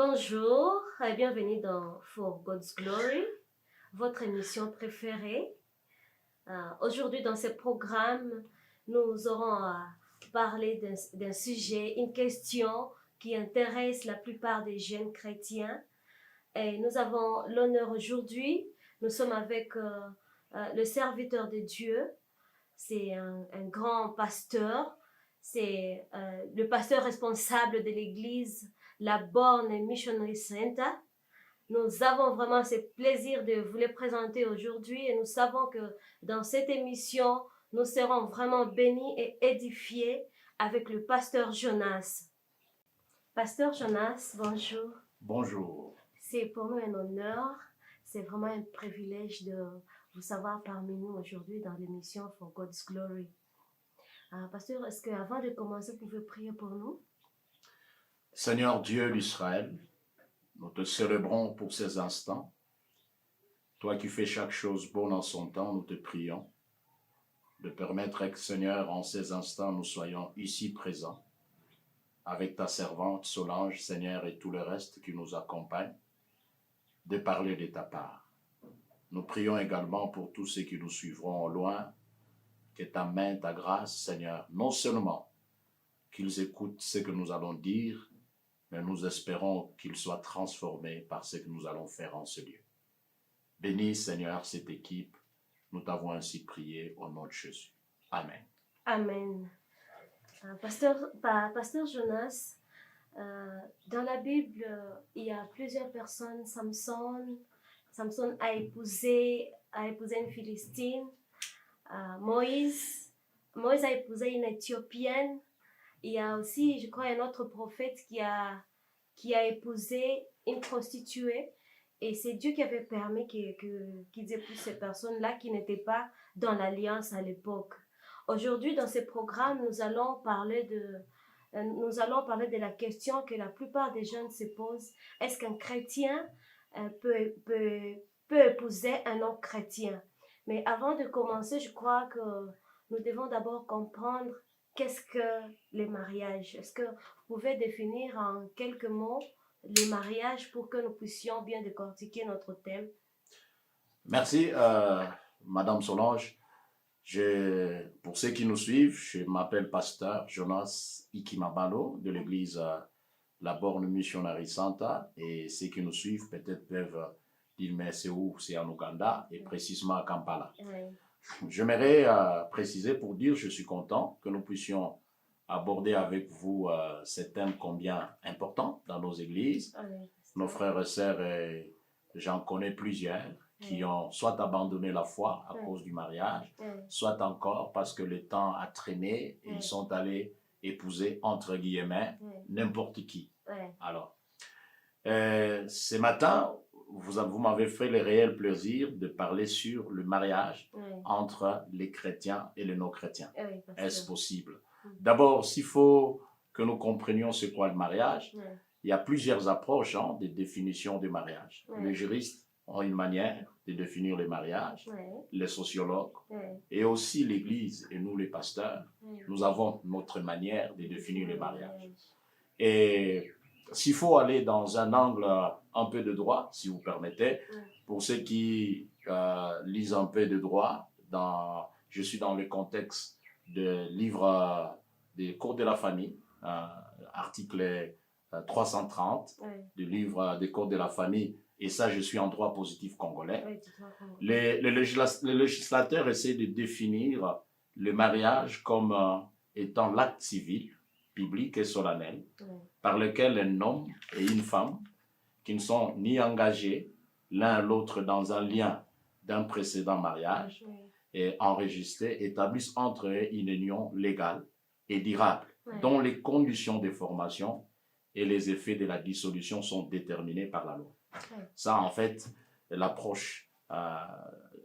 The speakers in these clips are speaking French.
Bonjour et bienvenue dans For God's Glory, votre émission préférée. Aujourd'hui, dans ce programme, nous aurons à parler d'un sujet, une question qui intéresse la plupart des jeunes chrétiens. Et nous avons l'honneur aujourd'hui, nous sommes avec le serviteur de Dieu, c'est un grand pasteur, c'est le pasteur responsable de l'église La Borne Missionary Center. Nous avons vraiment ce plaisir de vous les présenter aujourd'hui et nous savons que dans cette émission, nous serons vraiment bénis et édifiés avec le pasteur Jonas. Pasteur Jonas, bonjour. Bonjour. C'est pour nous un honneur, c'est vraiment un privilège de vous savoir parmi nous aujourd'hui dans l'émission For God's Glory. Pasteur, est-ce qu'avant de commencer, vous pouvez prier pour nous? Seigneur Dieu d'Israël, nous te célébrons pour ces instants. Toi qui fais chaque chose bonne en son temps, nous te prions de permettre que, Seigneur, en ces instants, nous soyons ici présents avec ta servante Solange, Seigneur, et tout le reste qui nous accompagne, de parler de ta part. Nous prions également pour tous ceux qui nous suivront au loin, que ta main, ta grâce, Seigneur, non seulement qu'ils écoutent ce que nous allons dire, mais nous espérons qu'ils soient transformés par ce que nous allons faire en ce lieu. Bénis, Seigneur, cette équipe. Nous t'avons ainsi prié au nom de Jésus. Amen. Amen. Pasteur Jonas, dans la Bible, il y a plusieurs personnes. Samson a épousé une Philistine. Moïse a épousé une Éthiopienne. Il y a aussi, je crois, un autre prophète qui a épousé une prostituée. Et c'est Dieu qui avait permis qu'ils épousent ces personnes-là qui n'étaient pas dans l'alliance à l'époque. Aujourd'hui, dans ce programme, nous allons parler de la question que la plupart des jeunes se posent. Est-ce qu'un chrétien peut épouser un non-chrétien? Mais avant de commencer, je crois que nous devons d'abord comprendre qu'est-ce que les mariages. Est-ce que vous pouvez définir en quelques mots les mariages pour que nous puissions bien décortiquer notre thème? Merci, Madame Solange. Pour ceux qui nous suivent, je m'appelle pasteur Jonas Ikimabalo de l'église La Borne Missionary Center, et ceux qui nous suivent peut-être peuvent dire mais c'est où? C'est en Ouganda et précisément à Kampala. Oui. J'aimerais préciser pour dire je suis content que nous puissions aborder avec vous ces thèmes combien importants dans nos églises. Oui. Nos frères et sœurs, j'en connais plusieurs qui ont soit abandonné la foi à cause du mariage, soit encore parce que le temps a traîné et ils sont allés épouser, entre guillemets, n'importe qui. Alors, ce matin, vous m'avez fait le réel plaisir de parler sur le mariage entre les chrétiens et les non-chrétiens. Est-ce possible? D'abord, s'il faut que nous comprenions ce qu'est le mariage, il y a plusieurs approches de définition du mariage. Les juristes ont une manière de définir le mariage, les sociologues, et aussi l'Église et nous les pasteurs, nous avons notre manière de définir le mariage. Et s'il faut aller dans un angle un peu de droit, si vous permettez, pour ceux qui lisent un peu de droit, je suis dans le contexte de livre des codes de la famille, article 330 du livre des codes de la famille, et ça je suis en droit positif congolais. Le législateur essaie de définir le mariage comme étant l'acte civil, public et solennel, par lequel un homme et une femme qui ne sont ni engagés l'un à l'autre dans un lien d'un précédent mariage et enregistrés établissent entre eux une union légale et durable, dont les conditions de formation et les effets de la dissolution sont déterminés par la loi. Ça, en fait, est l'approche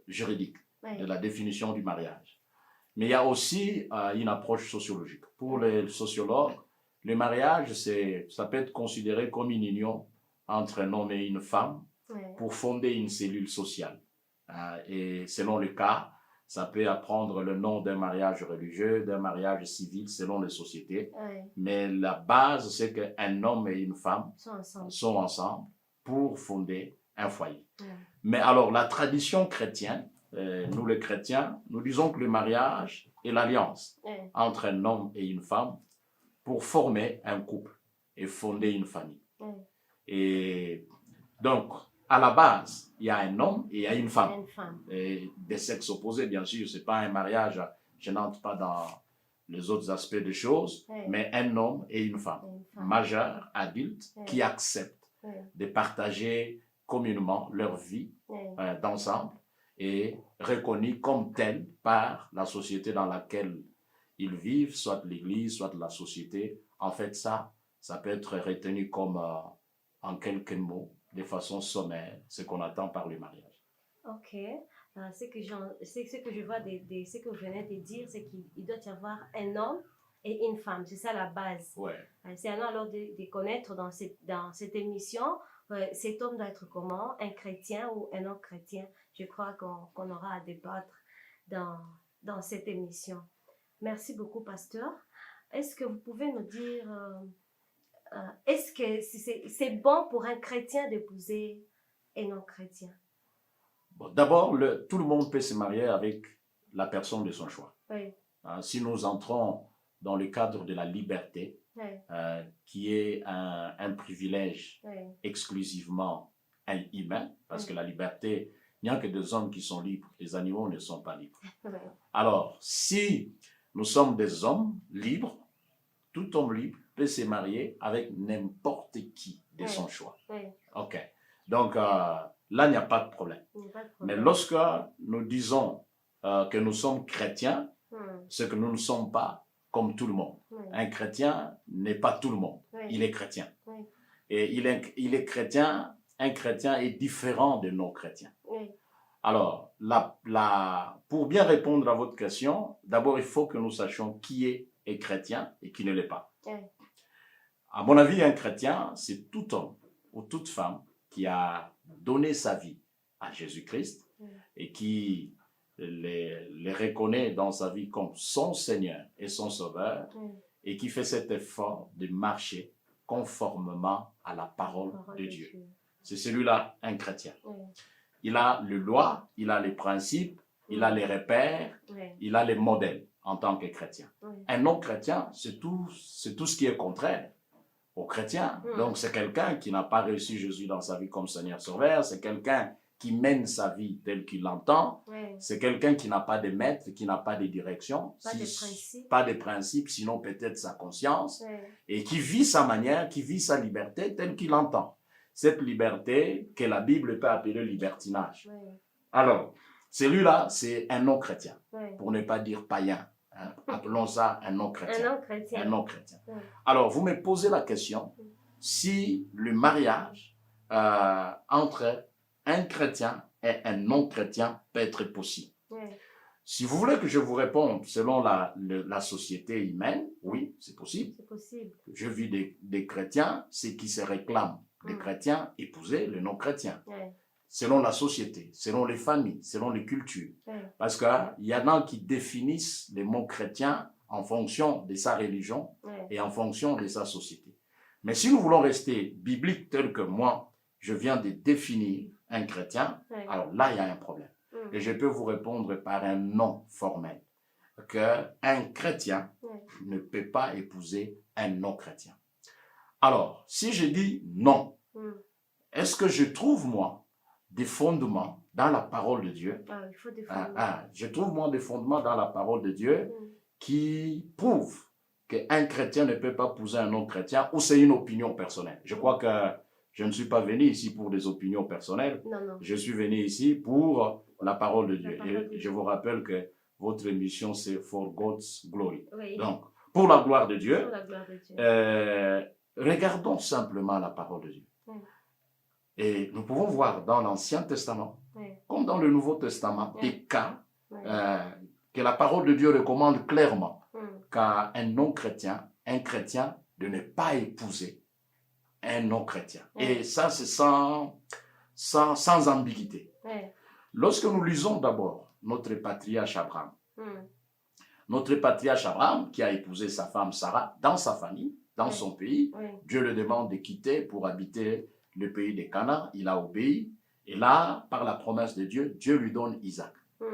juridique de la définition du mariage. Mais il y a aussi une approche sociologique. Pour les sociologues, le mariage, ça peut être considéré comme une union entre un homme et une femme pour fonder une cellule sociale. Et selon le cas, Ça peut prendre le nom d'un mariage religieux, d'un mariage civil selon les sociétés. Mais la base, c'est qu'un homme et une femme sont ensemble pour fonder un foyer. Mais alors, la tradition chrétienne, nous les chrétiens, nous disons que le mariage est l'alliance entre un homme et une femme pour former un couple et fonder une famille. Et donc, à la base, il y a un homme et il y a une femme. Et des sexes opposés, bien sûr, ce n'est pas un mariage, je n'entre pas dans les autres aspects des choses, mais un homme et une femme, majeurs, adultes, qui acceptent de partager communément leur vie d'ensemble et reconnus comme tels par la société dans laquelle ils vivent, soit l'Église, soit la société. En fait, ça peut être retenu comme, en quelques mots, de façon sommaire, ce qu'on attend par le mariage. Ok. Ce que je vois ce que vous venez de dire, c'est qu'il doit y avoir un homme et une femme. C'est ça la base. C'est à nous alors de connaître dans cette émission, cet homme doit être comment? Un chrétien ou un non-chrétien? Je crois qu'on aura à débattre dans cette émission. Merci beaucoup, pasteur. Est-ce que vous pouvez nous dire... est-ce que c'est bon pour un chrétien d'épouser un non-chrétien? Bon, d'abord, tout le monde peut se marier avec la personne de son choix. Si nous entrons dans le cadre de la liberté, qui est un privilège exclusivement humain, parce que la liberté, il n'y a que des hommes qui sont libres, les animaux ne sont pas libres. Alors, si nous sommes des hommes libres, tout homme libre peut se marier avec n'importe qui de son choix. Ok. Donc, là, il n'y a pas de problème. Mais lorsque nous disons que nous sommes chrétiens, c'est que nous ne sommes pas comme tout le monde. Un chrétien n'est pas tout le monde. Il est chrétien. Et il est chrétien. Un chrétien est différent de non-chrétiens. Alors, pour bien répondre à votre question, d'abord, il faut que nous sachions qui est chrétien et qui ne l'est pas. À mon avis, un chrétien, c'est tout homme ou toute femme qui a donné sa vie à Jésus-Christ et qui les reconnaît dans sa vie comme son Seigneur et son Sauveur et qui fait cet effort de marcher conformément à la parole de Dieu. C'est celui-là, un chrétien. Il a les lois, il a les principes, il a les repères, il a les modèles en tant que chrétien. Un non-chrétien, c'est tout ce qui est contraire au chrétien. Donc, c'est quelqu'un qui n'a pas reçu Jésus dans sa vie comme Seigneur Sauveur, c'est quelqu'un qui mène sa vie telle qu'il l'entend, c'est quelqu'un qui n'a pas de maître, qui n'a pas de direction, pas de principe, sinon peut-être sa conscience, et qui vit sa manière, qui vit sa liberté telle qu'il l'entend. Cette liberté que la Bible peut appeler libertinage. Alors, celui-là, c'est un non-chrétien, pour ne pas dire païen. Appelons ça un non-chrétien. Un non-chrétien. Alors, vous me posez la question, si le mariage entre un chrétien et un non-chrétien peut être possible. Si vous voulez que je vous réponde selon la société humaine, oui, c'est possible. Je vis des chrétiens, ceux qui se réclament des chrétiens, épouser les non-chrétiens. Selon la société, selon les familles, selon les cultures. Parce qu'il y en a qui définissent les mots chrétiens en fonction de sa religion et en fonction de sa société. Mais si nous voulons rester bibliques tel que moi, je viens de définir un chrétien, alors là, il y a un problème. Et je peux vous répondre par un non formel, qu'un chrétien ne peut pas épouser un non-chrétien. Alors, si je dis non, est-ce que je trouve, moi, des fondements dans la parole de Dieu? Il faut des fondements. Je trouve, moi, des fondements dans la parole de Dieu qui prouvent qu'un chrétien ne peut pas épouser un non-chrétien, ou c'est une opinion personnelle. Je crois que je ne suis pas venu ici pour des opinions personnelles. Non. Je suis venu ici pour la parole de Dieu. Et je vous rappelle que votre émission, c'est For God's Glory. Donc, pour la gloire de Dieu, regardons simplement la parole de Dieu. Et nous pouvons voir dans l'Ancien Testament, comme dans le Nouveau Testament, des cas que la parole de Dieu recommande clairement qu'à un non-chrétien, un chrétien, de ne pas épouser un non-chrétien. Et ça, c'est sans ambiguïté. Lorsque nous lisons d'abord notre patriarche Abraham. Mm. Notre patriarche Abraham, qui a épousé sa femme Sarah dans sa famille, dans Oui. son pays, Oui. Dieu le demande de quitter pour habiter le pays des Canaan. Il a obéi. Et là, par la promesse de Dieu, Dieu lui donne Isaac. Mm.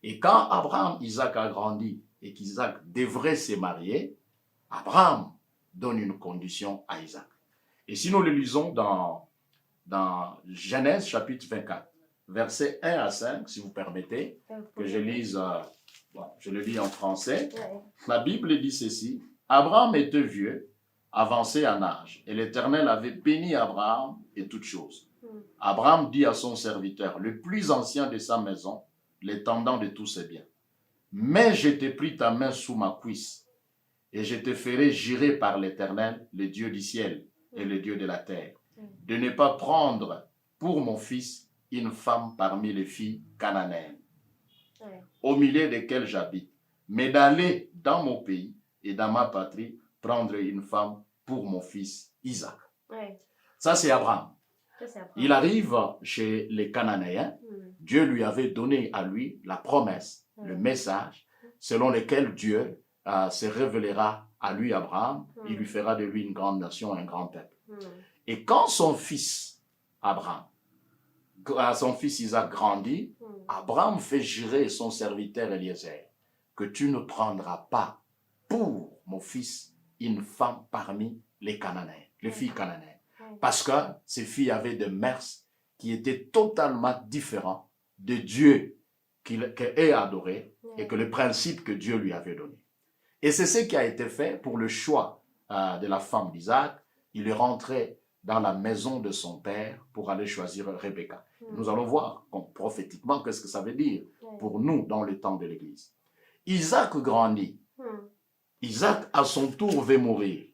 Et quand Abraham, Isaac a grandi et qu'Isaac devrait se marier, Abraham donne une condition à Isaac. Et si nous le lisons dans Genèse chapitre 24, versets 1 à 5, si vous permettez, que je lise, je le lis en français. Oui. La Bible dit ceci: Abraham était vieux, avancé en âge, et l'Éternel avait béni Abraham et toutes choses. Mm. Abraham dit à son serviteur, le plus ancien de sa maison, l'étendant de tous ses biens: mais je t'ai pris ta main sous ma cuisse, et je te ferai jurer par l'Éternel, le Dieu du ciel et le Dieu de la terre, de ne pas prendre pour mon fils une femme parmi les filles cananéennes, Oui. au milieu desquelles j'habite, mais d'aller dans mon pays et dans ma patrie prendre une femme pour mon fils Isaac. Oui. Ça, c'est Abraham. Ça, c'est Abraham. Il arrive chez les Cananéens. Mm. Dieu lui avait donné à lui la promesse, le message, selon lequel Dieu se révélera à lui, Abraham. Il lui fera de lui une grande nation, un grand peuple. Mm. Et quand son fils Abraham, son fils Isaac grandit, Mm. Abraham fait jurer son serviteur Eliezer que tu ne prendras pas pour mon fils une femme parmi les Cananéens, les filles cananéennes. Parce que ces filles avaient des mœurs qui étaient totalement différentes de Dieu qu'elle adoré et que le principe que Dieu lui avait donné. Et c'est ce qui a été fait pour le choix de la femme d'Isaac. Il est rentré dans la maison de son père pour aller choisir Rebecca. Nous allons voir prophétiquement qu'est-ce que ça veut dire pour nous dans le temps de l'Église. Isaac grandit. Mm. Isaac, à son tour, veut mourir.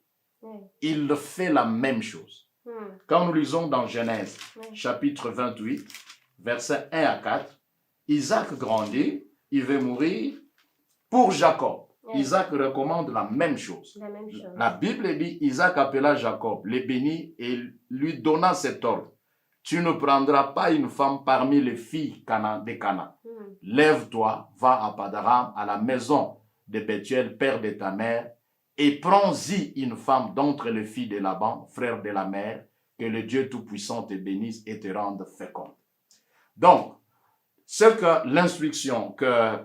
Il fait la même chose. Mm. Quand nous lisons dans Genèse, chapitre 28, versets 1 à 4, Isaac grandit, il veut mourir pour Jacob. Isaac recommande la même chose. La même chose. La Bible dit, Isaac appela Jacob, le bénit et lui donna cet ordre: tu ne prendras pas une femme parmi les filles des Canaan. Mm. Lève-toi, va à Padaram, à la maison de Bethuel, père de ta mère, et prends-y une femme d'entre les filles de Laban, frère de la mère, que le Dieu Tout-Puissant te bénisse et te rende féconde. Donc, c'est que l'instruction que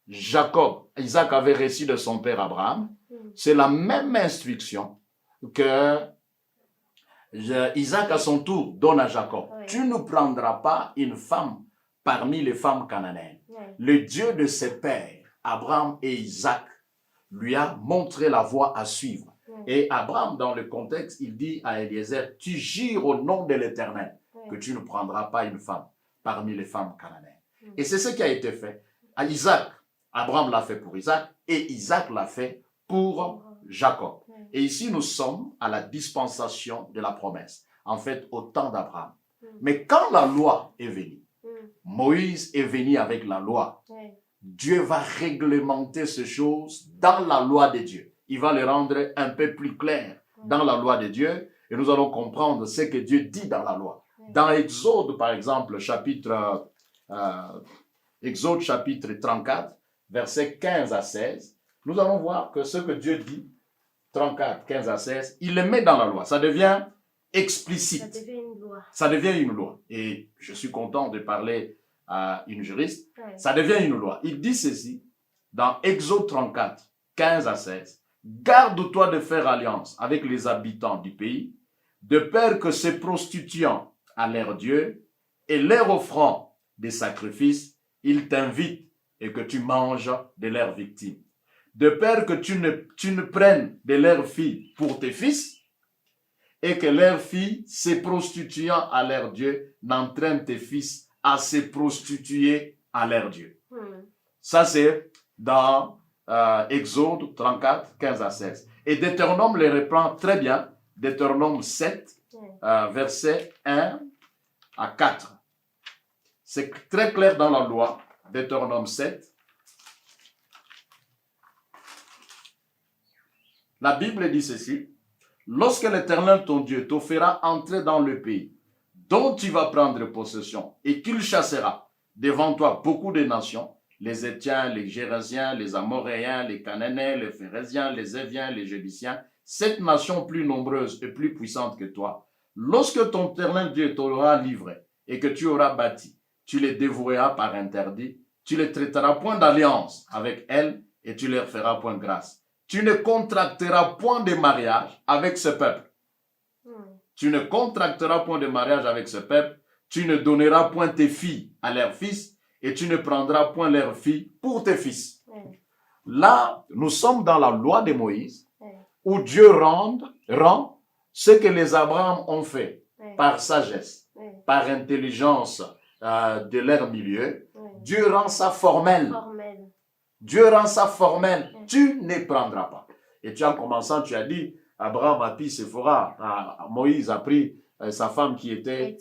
Isaac avait reçue de son père Abraham, c'est la même instruction que Isaac à son tour donne à Jacob. Oui. Tu ne prendras pas une femme parmi les femmes cananéennes. Oui. Le Dieu de ses pères, Abraham et Isaac, lui a montré la voie à suivre. Oui. Et Abraham, dans le contexte, il dit à Eliezer, tu jures au nom de l'Éternel Oui. que tu ne prendras pas une femme parmi les femmes cananéennes. Et c'est ce qui a été fait à Isaac. Abraham l'a fait pour Isaac et Isaac l'a fait pour Jacob. Et ici, nous sommes à la dispensation de la promesse. En fait, au temps d'Abraham. Mais quand la loi est venue, Moïse est venu avec la loi. Oui. Dieu va réglementer ces choses dans la loi de Dieu. Il va les rendre un peu plus claires dans la loi de Dieu. Et nous allons comprendre ce que Dieu dit dans la loi. Dans Exode, par exemple, chapitre 34, versets 15 à 16, nous allons voir que ce que Dieu dit, 34, 15 à 16, il le met dans la loi. Ça devient explicite. Ça devient une loi. Ça devient une loi. Et je suis content de parler à une juriste. Oui. Ça devient une loi. Il dit ceci dans Exode 34, 15 à 16. Garde-toi de faire alliance avec les habitants du pays, de peur que se prostituant à leur Dieu et leur offrant des sacrifices, ils t'invitent et que tu manges de leurs victimes. De peur que tu ne prennes de leurs filles pour tes fils et que leurs filles, se prostituant à leur Dieu, n'entraînent tes fils à se prostituer à leur Dieu. Ça, c'est dans Exode 34, 15 à 16. Et Deutéronome les reprend très bien. Deutéronome 7, versets 1 à 4. C'est très clair dans la loi. Deutéronome 7. La Bible dit ceci. Lorsque l'Éternel ton Dieu te fera entrer dans le pays dont tu vas prendre possession et qu'il chassera devant toi beaucoup de nations les Étiens, les Gérésiens, les Amoréens, les Cananéens, les Phérésiens, les Éviens, les Jébusiens, 7 nations plus nombreuses et plus puissantes que toi, lorsque ton éternel Dieu t'aura livré et que tu auras bâti, tu les dévoueras par interdit, tu les traiteras point d'alliance avec elles et tu leur feras point grâce. Tu ne contracteras point de mariage avec ce peuple. Tu ne contracteras point de mariage avec ce peuple. Tu ne donneras point tes filles à leurs fils et tu ne prendras point leurs filles pour tes fils. Là, nous sommes dans la loi de Moïse où Dieu rend ce que les Abraham ont fait par sagesse, par intelligence de leur milieu. Dieu rend ça formel. Dieu rend ça formel. Tu ne prendras pas. Et tu en commençant, tu as dit, Abraham a pris Séphora, Moïse a pris sa femme qui était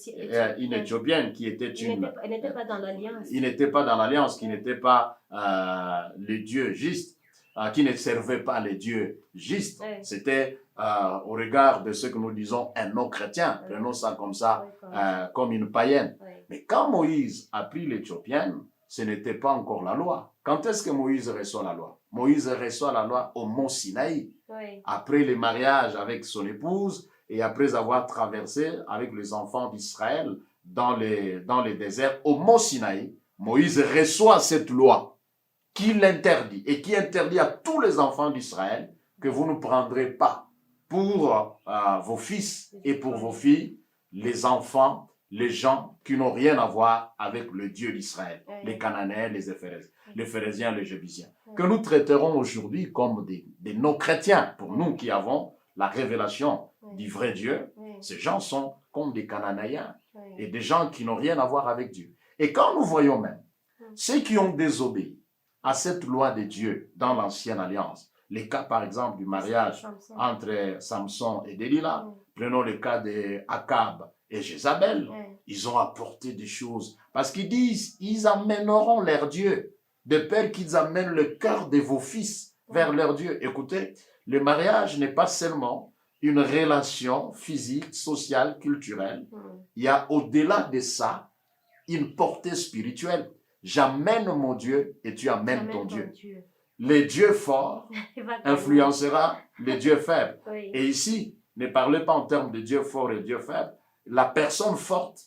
une Éthiopienne, qui était une... Il n'était pas dans l'alliance. Il n'était pas dans l'alliance, qui n'était pas le Dieu juste, qui ne servait pas les dieux justes. C'était au regard de ce que nous disons un non-chrétien. Prenons ça comme ça, comme une païenne. Mais quand Moïse a pris l'Éthiopienne, ce n'était pas encore la loi. Quand est-ce que Moïse reçoit la loi? Moïse reçoit la loi au mont Sinaï. Après le mariage avec son épouse et après avoir traversé avec les enfants d'Israël dans les déserts au mont Sinaï, Moïse reçoit cette loi qui l'interdit et qui interdit à tous les enfants d'Israël que vous ne prendrez pas pour vos fils et pour vos filles les enfants, les gens qui n'ont rien à voir avec le Dieu d'Israël, les Cananéens, les Phérésiens, les Jébusiens, que nous traiterons aujourd'hui comme des non-chrétiens. Pour nous qui avons la révélation du vrai Dieu, ces gens sont comme des Cananéens et des gens qui n'ont rien à voir avec Dieu. Et quand nous voyons même ceux qui ont désobéi à cette loi de Dieu dans l'ancienne alliance, les cas par exemple du mariage entre Samson et Delilah, prenons le cas de Akab et Jézabel, ils ont apporté des choses parce qu'ils disent, ils amèneront leur Dieu, de peur qu'ils amènent le cœur de vos fils vers leur Dieu. Écoutez, le mariage n'est pas seulement une relation physique, sociale, culturelle. Il y a au-delà de ça une portée spirituelle. J'amène mon Dieu et tu amènes ton Dieu. Le Dieu fort influencera le Dieu faible. Et ici, ne parlez pas en termes de Dieu fort et Dieu faible. La personne forte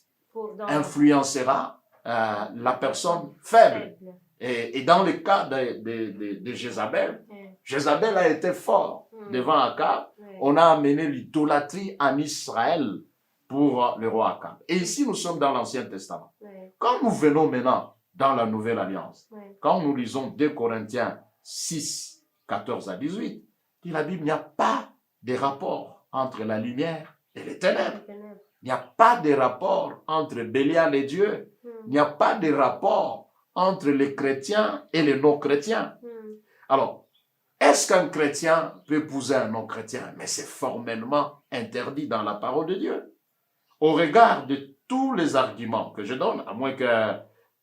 influencera la personne faible. Et dans le cas de Jézabel, Jézabel a été fort devant Akab. On a amené l'idolâtrie en Israël pour le roi Akab. Et ici, nous sommes dans l'Ancien Testament. Quand nous venons maintenant dans la Nouvelle Alliance, quand nous lisons 2 Corinthiens 6, 14 à 18, dit la Bible, il n'y a pas de rapport entre la lumière et les ténèbres. Il n'y a pas de rapport entre Bélial et Dieu. Il n'y a pas de rapport entre les chrétiens et les non-chrétiens. Alors, est-ce qu'un chrétien peut épouser un non-chrétien? Mais c'est formellement interdit dans la parole de Dieu. Au regard de tous les arguments que je donne, à moins que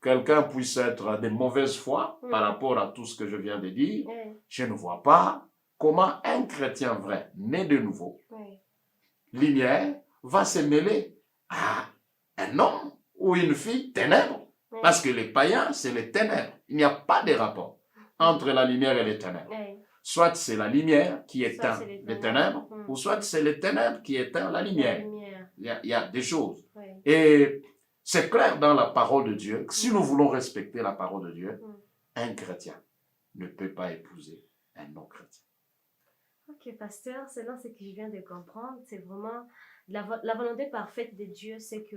quelqu'un puisse être de mauvaise foi par rapport à tout ce que je viens de dire, je ne vois pas comment un chrétien vrai, né de nouveau, lumière, va se mêler à un homme ou une fille ténèbres. Parce que les païens, c'est les ténèbres. Il n'y a pas de rapport entre la lumière et les ténèbres. Soit c'est la lumière qui éteint les ténèbres, ou soit c'est les ténèbres qui éteint la lumière. Il y a des choses. Et c'est clair dans la parole de Dieu que si nous voulons respecter la parole de Dieu, un chrétien ne peut pas épouser un non-chrétien. Ok, pasteur, selon ce que je viens de comprendre, c'est vraiment la volonté parfaite de Dieu, c'est que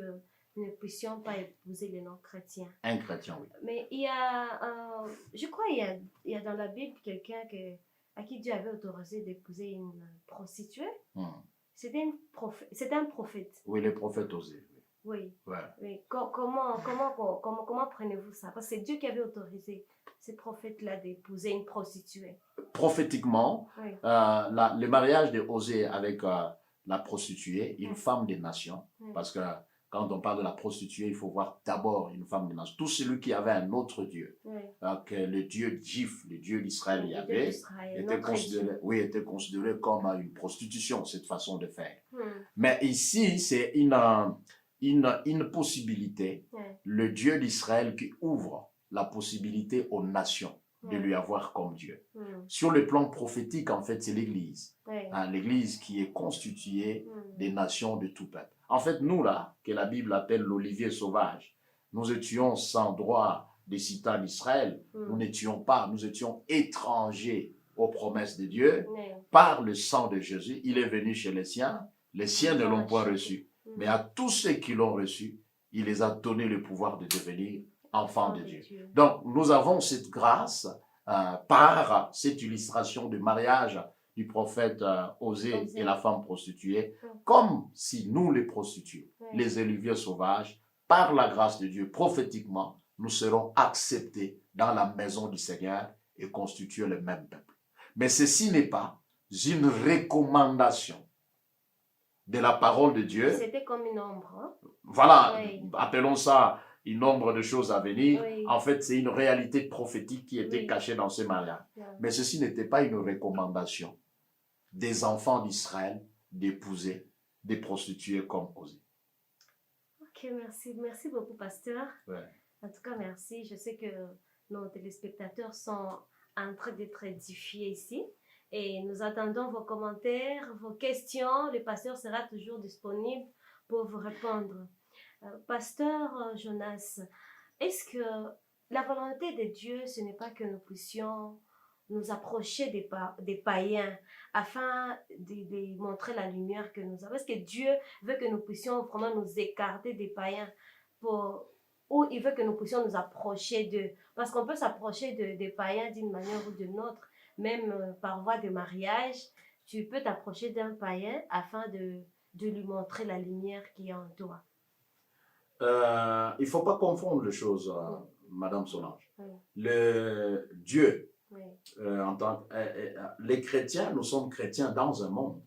nous ne puissions pas épouser les non-chrétiens. Un chrétien, oui. Mais il y a, je crois, il y a dans la Bible quelqu'un à qui Dieu avait autorisé d'épouser une prostituée. C'était un prophète. Oui, le prophète Osée. Oui. Ouais. Oui. Comment prenez-vous ça? Parce que c'est Dieu qui avait autorisé ce prophète-là d'épouser une prostituée. Prophétiquement, le mariage de Osée avec la prostituée, une femme des nations, parce que quand on parle de la prostituée, il faut voir d'abord une femme des nations. Tout celui qui avait un autre Dieu, que le Dieu juif, le Dieu d'Israël y avait, était considéré comme une prostitution, cette façon de faire. Mais ici, c'est une possibilité, le Dieu d'Israël qui ouvre la possibilité aux nations de lui avoir comme Dieu. Mm. Sur le plan prophétique, en fait, c'est l'Église. Oui. Hein, l'Église qui est constituée Mm. des nations de tout peuple. En fait, nous là, que la Bible appelle l'olivier sauvage, nous étions sans droit des citoyens d'Israël, nous n'étions pas, nous étions étrangers aux promesses de Dieu. Oui. Par le sang de Jésus, il est venu chez les siens ne l'ont pas reçu. Mm. Mais à tous ceux qui l'ont reçu, il les a donné le pouvoir de devenir enfants de Dieu. Donc, nous avons cette grâce par cette illustration de mariage du prophète Osée et la femme prostituée, comme si nous, les prostituées, les oliviers sauvages, par la grâce de Dieu, prophétiquement, nous serons acceptés dans la maison du Seigneur et constituer le même peuple. Mais ceci n'est pas une recommandation de la parole de Dieu. C'était comme une ombre. Hein? Voilà, appelons ça une ombre de choses à venir. Oui. En fait, c'est une réalité prophétique qui était cachée dans ce mariage. Mais ceci n'était pas une recommandation des enfants d'Israël d'épouser des prostituées comme Osée. Ok, merci. Merci beaucoup, pasteur. Ouais. En tout cas, merci. Je sais que nos téléspectateurs sont en train d'être édifiés ici. Et nous attendons vos commentaires, vos questions. Le pasteur sera toujours disponible pour vous répondre. Pasteur Jonas, est-ce que la volonté de Dieu, ce n'est pas que nous puissions nous approcher des païens afin de montrer la lumière que nous avons? Est-ce que Dieu veut que nous puissions vraiment nous écarter des païens ou il veut que nous puissions nous approcher d'eux? Parce qu'on peut s'approcher des païens d'une manière ou d'une autre, même par voie de mariage. Tu peux t'approcher d'un païen afin de lui montrer la lumière qui est en toi. Il ne faut pas confondre les choses, Madame Solange. Le Dieu, les chrétiens, nous sommes chrétiens dans un monde,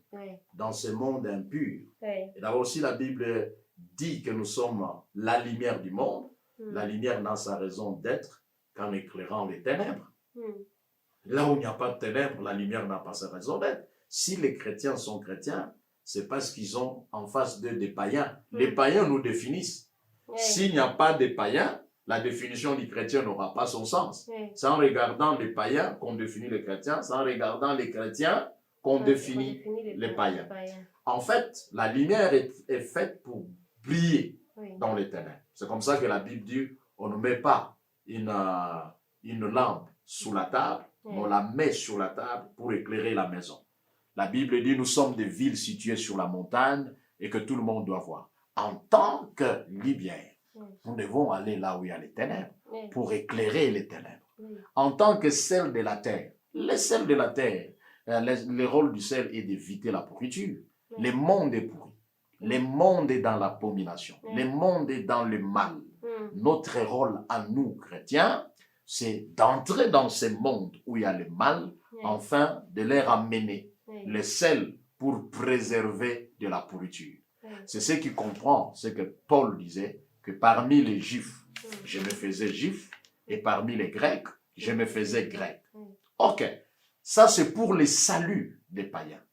dans ce monde impur. Et d'abord aussi, la Bible dit que nous sommes la lumière du monde. La lumière n'a sa raison d'être qu'en éclairant les ténèbres. Là où il n'y a pas de ténèbres, la lumière n'a pas sa raison d'être. Si les chrétiens sont chrétiens, c'est parce qu'ils ont en face d'eux des païens. Les païens nous définissent. S'il n'y a pas de païens, la définition du chrétien n'aura pas son sens. C'est en regardant les païens qu'on définit les chrétiens, c'est en regardant les chrétiens qu'on définit les païens. En fait, la lumière est faite pour briller dans les ténèbres. C'est comme ça que la Bible dit, on ne met pas une lampe sous la table, mais on la met sur la table pour éclairer la maison. La Bible dit, nous sommes des villes situées sur la montagne et que tout le monde doit voir. En tant que lumière, nous devons aller là où il y a les ténèbres pour éclairer les ténèbres. En tant que sel de la terre, le sel de la terre, le rôle du sel est d'éviter la pourriture. Le monde est pourri. Le monde est dans l'abomination. Le monde est dans le mal. Notre rôle à nous, chrétiens, c'est d'entrer dans ce monde où il y a le mal, afin de leur amener le sel pour préserver de la pourriture. C'est ce qui comprend ce que Paul disait, que parmi les Juifs, je me faisais Juif, et parmi les Grecs, je me faisais Grec. Ok, ça c'est pour le salut des païens.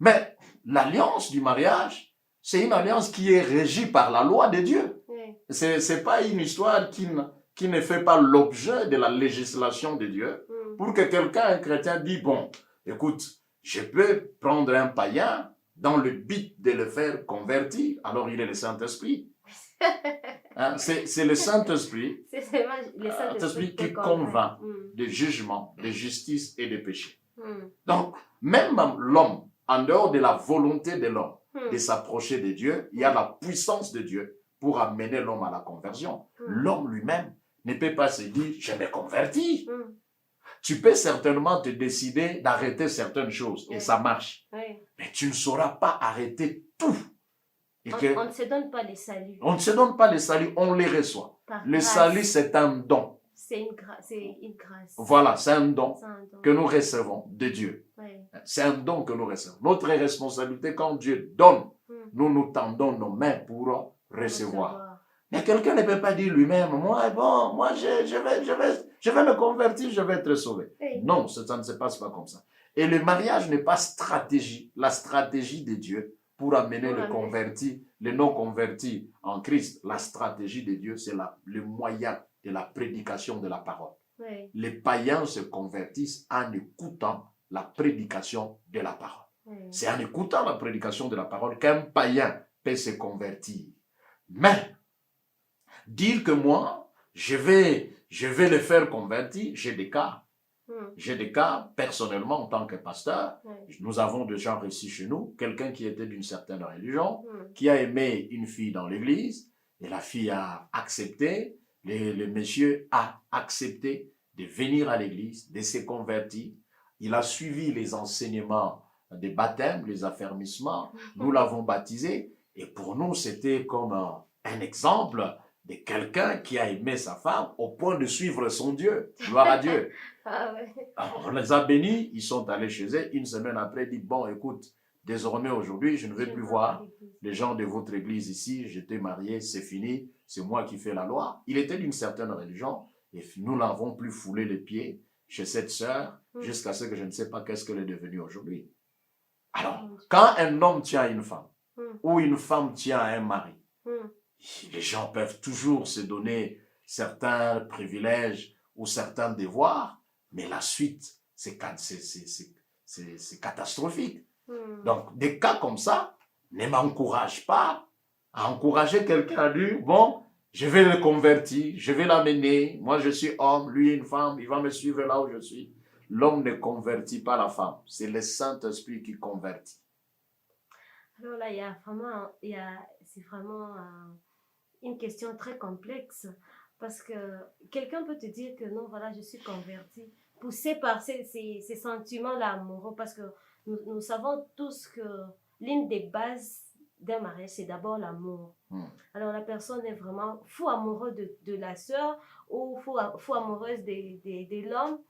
Mais l'alliance du mariage, c'est une alliance qui est régie par la loi de Dieu. Ce n'est pas une histoire qui ne fait pas l'objet de la législation de Dieu. Pour que quelqu'un, un chrétien, dise, bon, écoute, je peux prendre un païen dans le but de le faire convertir, alors il est le Saint-Esprit. Hein? C'est le Saint-Esprit qui convainc de jugement, de justice et de péché. Donc, même l'homme, en dehors de la volonté de l'homme de s'approcher de Dieu, il y a la puissance de Dieu pour amener l'homme à la conversion. L'homme lui-même ne peut pas se dire, je me convertis. Tu peux certainement te décider d'arrêter certaines choses et ça marche. Mais tu ne sauras pas arrêter tout. On ne se donne pas les saluts. On ne se donne pas les saluts, on les reçoit. Le salut, c'est un don. C'est une grâce. Voilà, c'est un don que nous recevons de Dieu. C'est un don que nous recevons. Notre responsabilité, quand Dieu donne, nous tendons nos mains pour recevoir. Mais quelqu'un ne peut pas dire lui-même, moi je vais me convertir, je vais être sauvé. Non, ça ne se passe pas comme ça. Et le mariage n'est pas la stratégie de Dieu pour amener les non-convertis en Christ. La stratégie de Dieu, c'est le moyen de la prédication de la parole. Oui. Les païens se convertissent en écoutant la prédication de la parole. Oui. C'est en écoutant la prédication de la parole qu'un païen peut se convertir. Mais, dire que moi, je vais le faire convertir, j'ai des cas. J'ai des cas, personnellement, en tant que pasteur, nous avons des gens réussis chez nous, quelqu'un qui était d'une certaine religion, qui a aimé une fille dans l'église, et la fille a accepté, le monsieur a accepté de venir à l'église, de se convertir. Il a suivi les enseignements des baptêmes, les affermissements, nous l'avons baptisé, et pour nous, c'était comme un exemple de quelqu'un qui a aimé sa femme au point de suivre son Dieu. Gloire à Dieu. Ah ouais. Alors, on les a bénis, ils sont allés chez eux. Une semaine après, ils disent, bon, écoute, désormais aujourd'hui, je ne vais plus voir les gens de votre église ici. J'étais marié, c'est fini, c'est moi qui fais la loi. Il était d'une certaine religion et nous n'avons plus foulé les pieds chez cette sœur jusqu'à ce que je ne sais pas qu'est-ce qu'elle est devenue aujourd'hui. Alors, quand un homme tient une femme ou une femme tient un mari, les gens peuvent toujours se donner certains privilèges ou certains devoirs, mais la suite, c'est catastrophique. Donc, des cas comme ça ne m'encouragent pas à encourager quelqu'un à dire, bon, je vais le convertir, je vais l'amener, moi je suis homme, lui une femme, il va me suivre là où je suis. L'homme ne convertit pas la femme, c'est le Saint-Esprit qui convertit. Alors là, c'est vraiment une question très complexe parce que quelqu'un peut te dire que non, voilà, je suis converti, poussé par ces sentiments-là amoureux, parce que nous savons tous que l'une des bases d'un mariage, c'est d'abord l'amour. Alors la personne est vraiment fou amoureux de la sœur ou fou amoureuse de l'homme.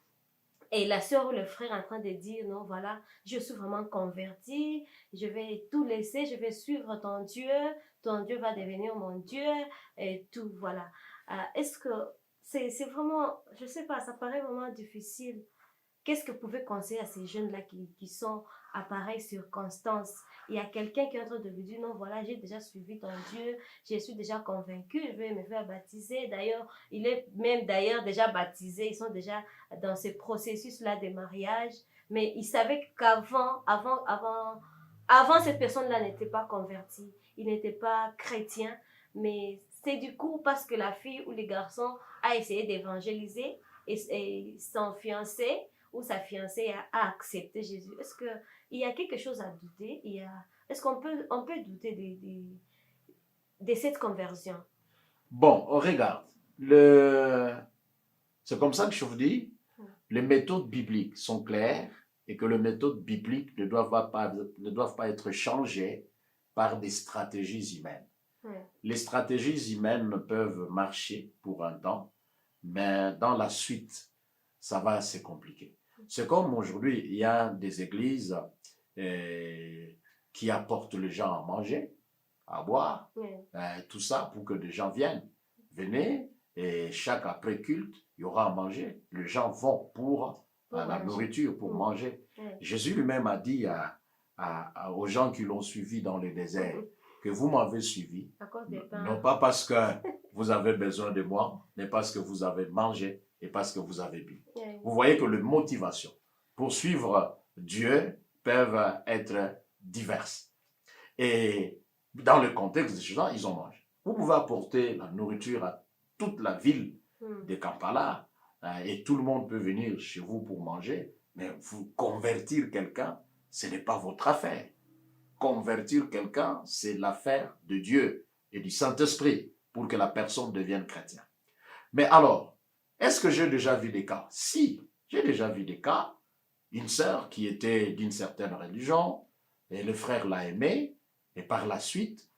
Et la sœur ou le frère est en train de dire, non, voilà, je suis vraiment converti, je vais tout laisser, je vais suivre ton Dieu va devenir mon Dieu, et tout, voilà. Est-ce que c'est vraiment, je sais pas, ça paraît vraiment difficile. Qu'est-ce que vous pouvez conseiller à ces jeunes-là qui sont à pareille circonstance? Il y a quelqu'un qui est en train de vous dire, non, voilà, j'ai déjà suivi ton Dieu, je suis déjà convaincu, je vais me faire baptiser. D'ailleurs, il est même déjà baptisé, ils sont déjà dans ce processus-là de mariage. Mais ils savaient qu'avant, avant cette personne-là n'était pas convertie, il n'était pas chrétien. Mais c'est du coup parce que la fille ou les garçons a essayé d'évangéliser et son fiancé ou sa fiancée a accepté Jésus. Est-ce qu'il y a quelque chose à douter? Est-ce qu'on peut douter de cette conversion? Bon, on regarde. C'est comme ça que je vous dis, les méthodes bibliques sont claires et que les méthodes bibliques ne doivent pas être changées par des stratégies humaines. Les stratégies humaines peuvent marcher pour un temps, mais dans la suite, ça va se compliquer. C'est comme aujourd'hui, il y a des églises qui apportent les gens à manger, à boire, tout ça pour que les gens viennent. Venez, et chaque après-culte, il y aura à manger. Les gens vont pour la nourriture, pour manger. Jésus lui-même a dit aux gens qui l'ont suivi dans le désert, que vous m'avez suivi, non pas parce que vous avez besoin de moi, mais parce que vous avez mangé et parce que vous avez bu. Vous voyez que les motivations pour suivre Dieu peuvent être diverses. Et dans le contexte de ces gens, ils ont mangé. Vous pouvez apporter la nourriture à toute la ville de Kampala et tout le monde peut venir chez vous pour manger, mais vous convertir quelqu'un, ce n'est pas votre affaire. Convertir quelqu'un, c'est l'affaire de Dieu et du Saint-Esprit pour que la personne devienne chrétienne. Mais alors, est-ce que j'ai déjà vu des cas? Si, j'ai déjà vu des cas. Une sœur qui était d'une certaine religion, et le frère l'a aimée, et par la suite,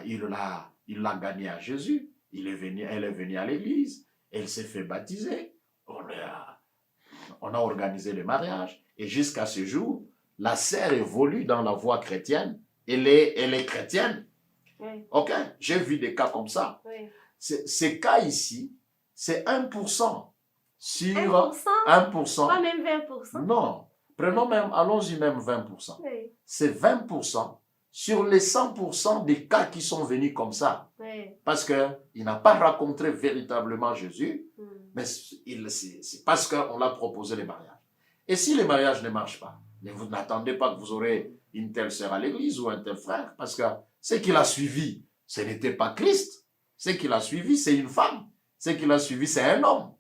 il l'a gagnée à Jésus. Elle est venue à l'église, elle s'est fait baptiser, on a organisé le mariage, et jusqu'à ce jour, la sœur évolue dans la voie chrétienne, elle est chrétienne. Ok, j'ai vu des cas comme ça. Ces cas ici, c'est 1% sur 1%. Pas même 20%. Non, allons-y même 20%. C'est 20% sur les 100% des cas qui sont venus comme ça. Oui. Parce qu'il n'a pas rencontré véritablement Jésus, mais c'est parce qu'on l'a proposé les mariages. Et si les mariages ne marchent pas, mais vous n'attendez pas que vous aurez une telle sœur à l'église ou un tel frère, parce que ce qu'il a suivi, ce n'était pas Christ. Ce qu'il a suivi, c'est une femme. Ce qu'il a suivi, c'est un homme.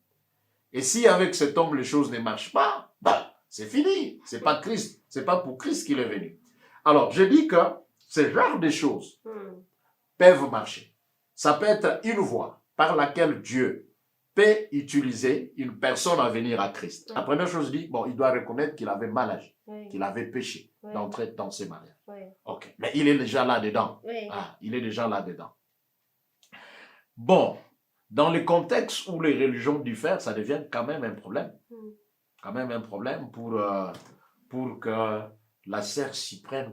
Et si avec cet homme, les choses ne marchent pas, ben, c'est fini. C'est pas Christ. C'est pas pour Christ qu'il est venu. Alors, je dis que ce genre de choses peuvent marcher. Ça peut être une voie par laquelle Dieu peut utiliser une personne à venir à Christ. La première chose, dit, bon, il doit reconnaître qu'il avait mal agi, qu'il avait péché d'entrer dans ses mariages. Ok, mais il est déjà là-dedans. Ah, il est déjà là-dedans. Bon, dans le contexte où les religions diffèrent, ça devient quand même un problème. Quand même un problème pour que la sœur s'y prenne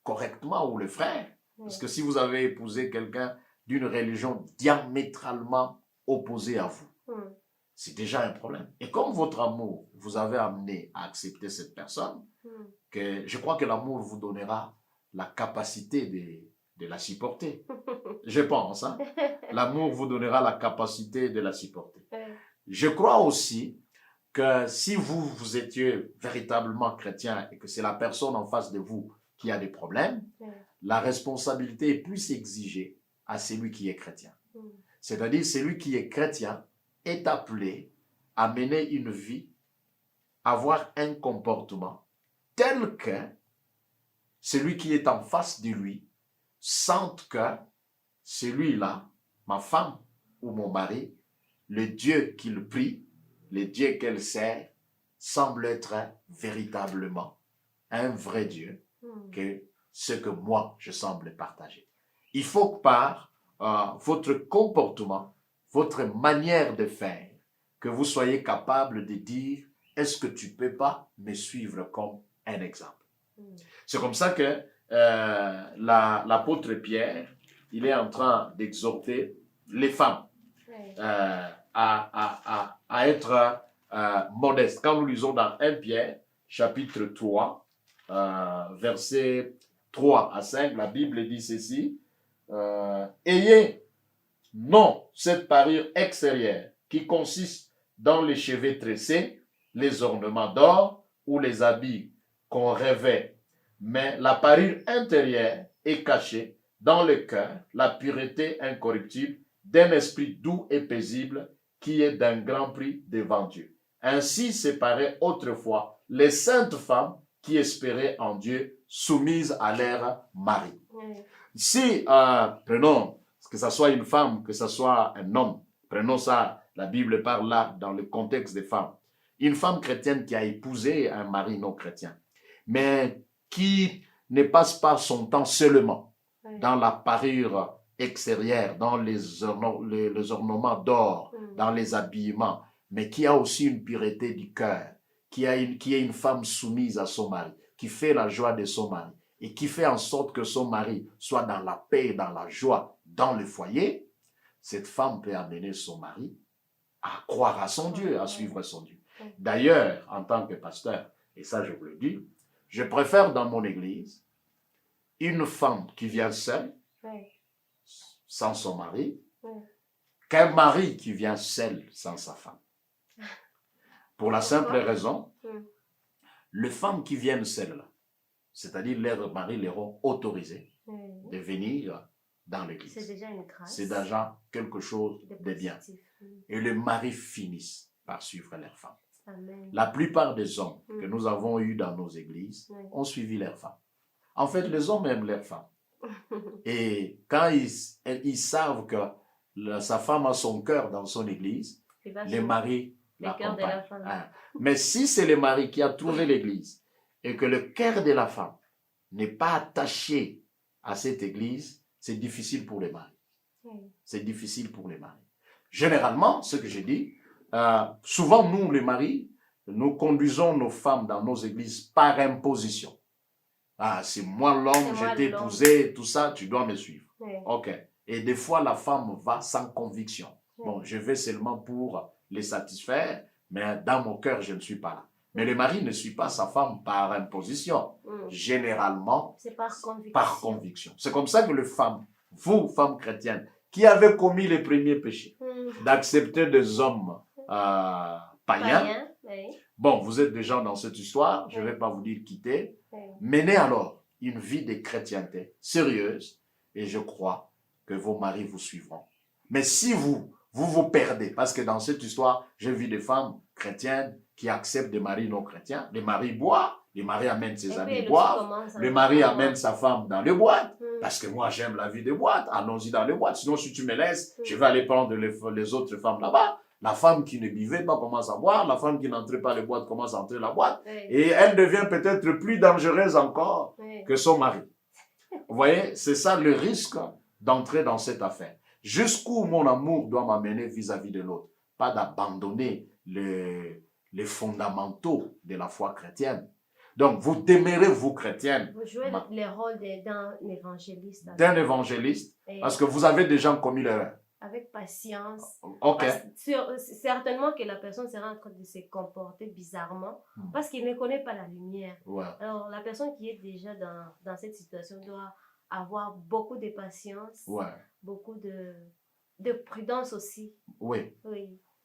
correctement ou le frère. Parce que si vous avez épousé quelqu'un d'une religion diamétralement opposée à vous, c'est déjà un problème. Et comme votre amour vous avez amené à accepter cette personne, que je crois que l'amour vous donnera la capacité de la supporter. Je pense, hein? L'amour vous donnera la capacité de la supporter. Je crois aussi que si vous étiez véritablement chrétien et que c'est la personne en face de vous qui a des problèmes, la responsabilité est plus exigée à celui qui est chrétien. C'est-à-dire, celui qui est chrétien est appelé à mener une vie, avoir un comportement tel que celui qui est en face de lui sente que celui-là, ma femme ou mon mari, le Dieu qu'il prie, le Dieu qu'elle sert, semble être véritablement un vrai Dieu, que ce que moi, je semble partager. Il faut que par votre comportement, votre manière de faire, que vous soyez capable de dire, est-ce que tu ne peux pas me suivre comme un exemple? C'est comme ça que l'apôtre Pierre, il est en train d'exhorter les femmes à être modestes. Quand nous lisons dans 1 Pierre, chapitre 3, versets 3 à 5, la Bible dit ceci, ayez non cette parure extérieure qui consiste dans les cheveux tressés, les ornements d'or ou les habits qu'on revêt, mais la parure intérieure est cachée dans le cœur, la pureté incorruptible d'un esprit doux et paisible qui est d'un grand prix devant Dieu. Ainsi séparaient autrefois les saintes femmes qui espéraient en Dieu, soumises à leur mari. Si, prenons, que ce soit une femme, que ce soit un homme, prenons ça, la Bible parle là dans le contexte des femmes. Une femme chrétienne qui a épousé un mari non chrétien, mais qui ne passe pas son temps seulement dans la parure extérieure, dans les ornements d'or, dans les habillements, mais qui a aussi une pureté du cœur, qui est une femme soumise à son mari, qui fait la joie de son mari et qui fait en sorte que son mari soit dans la paix et dans la joie dans le foyer, cette femme peut amener son mari à croire à son Dieu, à suivre son Dieu. D'ailleurs, en tant que pasteur, et ça je vous le dis, je préfère dans mon église une femme qui vient seule, sans son mari, qu'un mari qui vient seul sans sa femme. Pour la simple raison, les femmes qui viennent seules, c'est-à-dire leurs maris les ont autorisés de venir dans l'église. C'est déjà une grâce. C'est déjà quelque chose de bien. Et les maris finissent par suivre leurs femmes. Amen. La plupart des hommes que nous avons eus dans nos églises ont suivi leurs femmes. En fait, les hommes aiment leurs femmes. Et quand ils savent que sa femme a son cœur dans son église, les maris l'accompagnent. Mais si c'est le mari qui a trouvé l'église et que le cœur de la femme n'est pas attaché à cette église, c'est difficile pour les maris. C'est difficile pour les maris. Généralement, ce que je dis, souvent nous, les maris, nous conduisons nos femmes dans nos églises par imposition. Ah, c'est moi l'homme, je t'ai épousé, tout ça, tu dois me suivre. Ok. Et des fois, la femme va sans conviction. Bon, je vais seulement pour les satisfaire, mais dans mon cœur, je ne suis pas là. Mais le mari ne suit pas sa femme par imposition. Généralement, c'est par conviction. Par conviction. C'est comme ça que les femmes, vous, femmes chrétiennes, qui avez commis les premiers péchés, d'accepter des hommes païens. Oui. Bon, vous êtes déjà dans cette histoire, je ne vais pas vous dire quitter. Menez alors une vie de chrétienté sérieuse et je crois que vos maris vous suivront. Mais si vous perdez, parce que dans cette histoire, j'ai vu des femmes chrétiennes qui acceptent des maris non chrétiens. Les maris boivent, les maris amènent ses amis boire, le mari amène sa femme dans les boîtes, parce que moi j'aime la vie des boîtes, allons-y dans les boîtes, sinon si tu me laisses, je vais aller prendre les autres femmes là-bas. La femme qui ne buvait pas commence à boire, la femme qui n'entrait pas les boîtes commence à entrer la boîte, et elle devient peut-être plus dangereuse encore que son mari. Vous voyez, c'est ça le risque d'entrer dans cette affaire. Jusqu'où mon amour doit m'amener vis-à-vis de l'autre, pas d'abandonner les fondamentaux de la foi chrétienne. Donc, vous demeurez, vous, chrétienne. Vous jouez le rôle d'un évangéliste. D'un évangéliste, parce que vous avez déjà commis l'erreur. Avec patience. Ok. Certainement que la personne sera en train de se comporter bizarrement parce qu'il ne connaît pas la lumière. Ouais. Alors, la personne qui est déjà dans cette situation doit avoir beaucoup de patience, beaucoup de prudence aussi. Oui.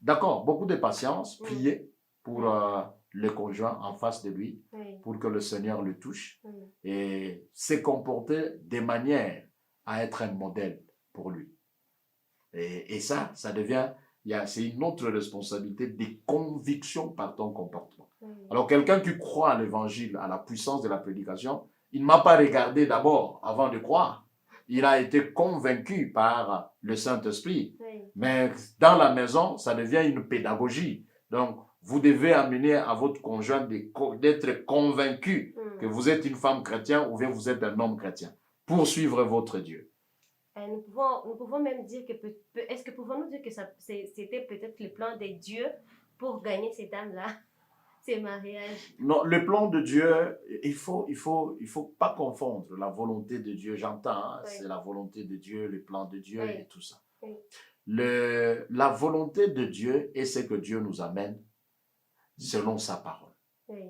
D'accord, beaucoup de patience, prier pour le conjoint en face de lui, pour que le Seigneur le touche et se comporter de manière à être un modèle pour lui. Et ça devient, c'est une autre responsabilité des convictions par ton comportement. Alors, quelqu'un qui croit à l'évangile, à la puissance de la prédication, il ne m'a pas regardé d'abord avant de croire. Il a été convaincu par le Saint-Esprit. Mais dans la maison, ça devient une pédagogie. Donc, vous devez amener à votre conjoint d'être convaincu que vous êtes une femme chrétienne ou bien vous êtes un homme chrétien pour suivre votre Dieu. Nous pouvons même dire que, pouvons-nous dire que c'était peut-être le plan de Dieu pour gagner ces dames-là, ces mariages? Non, le plan de Dieu, il faut pas confondre la volonté de Dieu, j'entends, c'est la volonté de Dieu, le plan de Dieu et tout ça. La volonté de Dieu est ce que Dieu nous amène selon sa parole.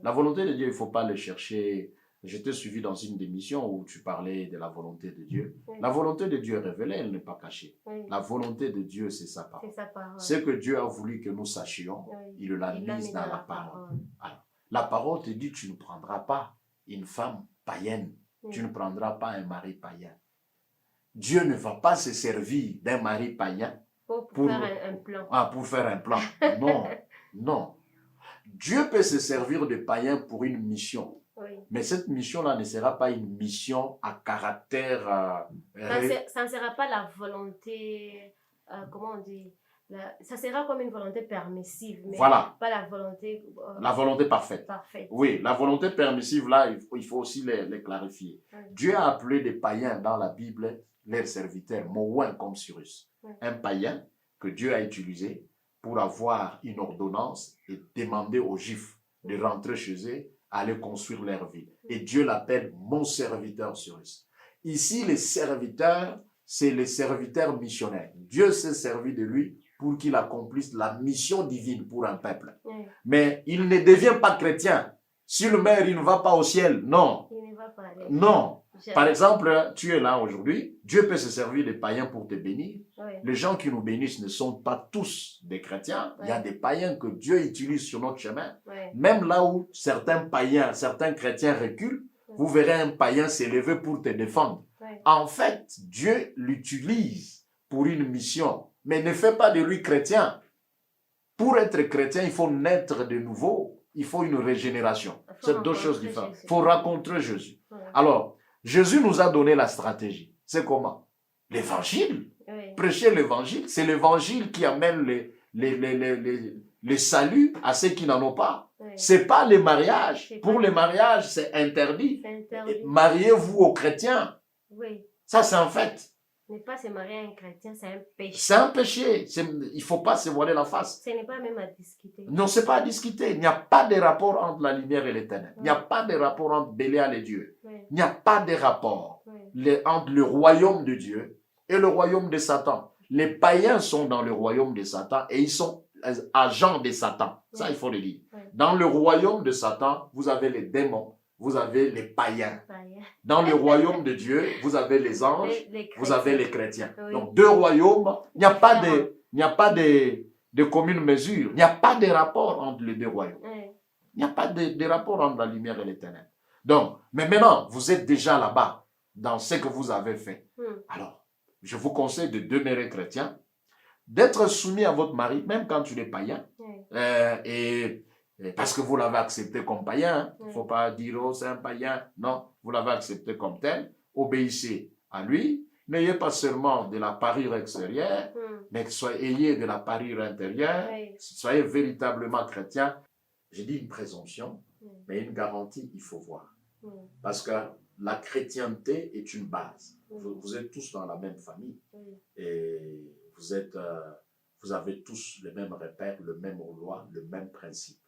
La volonté de Dieu, il ne faut pas le chercher. Je t'ai suivi dans une émission où tu parlais de la volonté de Dieu. La volonté de Dieu est révélée, elle n'est pas cachée. La volonté de Dieu, c'est sa parole. Ce que Dieu a voulu que nous sachions, il l'a mis dans la parole. Alors, la parole te dit, tu ne prendras pas une femme païenne. Tu ne prendras pas un mari païen. Dieu ne va pas se servir d'un mari païen pour faire un plan. Pour faire un plan. Non, non. Dieu peut se servir de païens pour une mission. Mais cette mission-là ne sera pas une mission à caractère... ça ne sera pas la volonté... comment on dit ça sera comme une volonté permissive, mais pas la volonté... la volonté parfaite. Oui, la volonté permissive, là, il faut aussi les clarifier. Dieu a appelé des païens dans la Bible leurs serviteurs, Moïse comme Cyrus. Un païen que Dieu a utilisé pour avoir une ordonnance et demander aux Juifs de rentrer chez eux, aller construire leur vie. Et Dieu l'appelle mon serviteur Cyrus. Ici, les serviteurs, c'est les serviteurs missionnaires. Dieu s'est servi de lui pour qu'il accomplisse la mission divine pour un peuple. Mais il ne devient pas chrétien. Si le maire, il ne va pas au ciel, non. Il ne va pas aller. Non. Par exemple, tu es là aujourd'hui, Dieu peut se servir des païens pour te bénir. Les gens qui nous bénissent ne sont pas tous des chrétiens. Il y a des païens que Dieu utilise sur notre chemin. Même là où certains païens, certains chrétiens reculent, vous verrez un païen s'élever pour te défendre. En fait, Dieu l'utilise pour une mission, mais ne fait pas de lui chrétien. Pour être chrétien, il faut naître de nouveau. Il faut une régénération. C'est deux choses différentes. Il faut rencontrer Jésus. Alors, Jésus nous a donné la stratégie. C'est comment? L'évangile. Prêcher l'évangile. C'est l'évangile qui amène le salut à ceux qui n'en ont pas. C'est pas les mariages. Pour les mariages, c'est interdit. Mariez-vous aux chrétiens. Ça, c'est un fait. Ne pas se marier à un chrétien, c'est un péché. C'est un péché. Il ne faut pas se voiler la face. Ce n'est pas même à discuter. Non, ce n'est pas à discuter. Il n'y a pas de rapport entre la lumière et les ténèbres. Il n'y a pas de rapport entre Bélial et Dieu. Il n'y a pas de rapport entre le royaume de Dieu et le royaume de Satan. Les païens sont dans le royaume de Satan et ils sont agents de Satan. Ça, il faut le dire. Dans le royaume de Satan, vous avez les démons, vous avez les païens. Dans le royaume de Dieu, vous avez les anges, vous avez les chrétiens. Oui. Donc, deux royaumes, il n'y a pas de commune mesure. Il n'y a pas de rapport entre les deux royaumes. Oui. Il n'y a pas de rapport entre la lumière et les ténèbres. Donc, mais maintenant, vous êtes déjà là-bas, dans ce que vous avez fait. Alors, je vous conseille de demeurer chrétien, d'être soumis à votre mari, même quand tu es païen, et parce que vous l'avez accepté comme païen. Il ne faut pas dire, oh, c'est un païen. Non, vous l'avez accepté comme tel. Obéissez à lui. N'ayez pas seulement de la parure extérieure, mais ayez de la parure intérieure. Soyez véritablement chrétien. J'ai dit une présomption, mais une garantie, il faut voir. Parce que la chrétienté est une base. Vous êtes tous dans la même famille. Et vous avez tous les mêmes repères, le même loi, le même principe.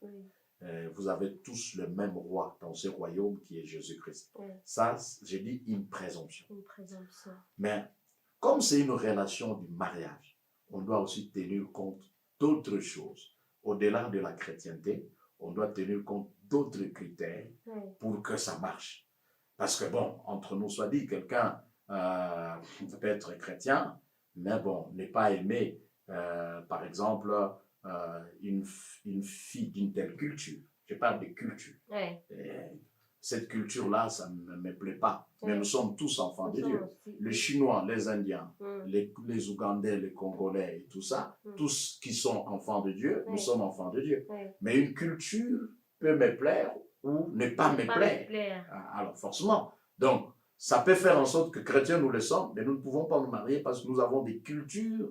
Vous avez tous le même roi dans ce royaume qui est Jésus-Christ. Ça, j'ai dit une présomption. Mais comme c'est une relation du mariage, on doit aussi tenir compte d'autres choses. Au-delà de la chrétienté, on doit tenir compte d'autres critères pour que ça marche. Parce que bon, entre nous soit dit, quelqu'un peut être chrétien, mais bon, n'est pas aimé, par exemple, une fille d'une telle culture. Je parle de culture. Cette culture-là, ça ne me plaît pas. Mais nous sommes tous enfants de Dieu. Les Chinois, les Indiens, les Ougandais, les Congolais et tout ça, tous qui sont enfants de Dieu, nous sommes enfants de Dieu. Mais une culture peut me plaire ou ne pas me plaire. Alors, forcément. Donc, ça peut faire en sorte que chrétiens nous le sommes, mais nous ne pouvons pas nous marier parce que nous avons des cultures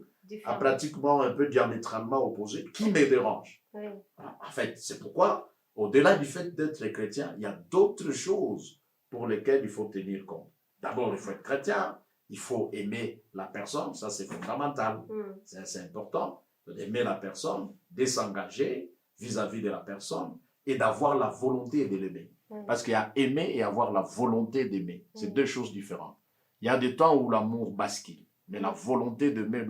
pratiquement un peu diamétralement opposées qui me dérangent. En fait, c'est pourquoi, au-delà du fait d'être chrétien, il y a d'autres choses pour lesquelles il faut tenir compte. D'abord, il faut être chrétien, il faut aimer la personne, ça c'est fondamental, c'est important, d'aimer la personne, de s'engager vis-à-vis de la personne et d'avoir la volonté de l'aimer. Parce qu'il y a aimer et avoir la volonté d'aimer. C'est deux choses différentes. Il y a des temps où l'amour bascule, mais la volonté d'aimer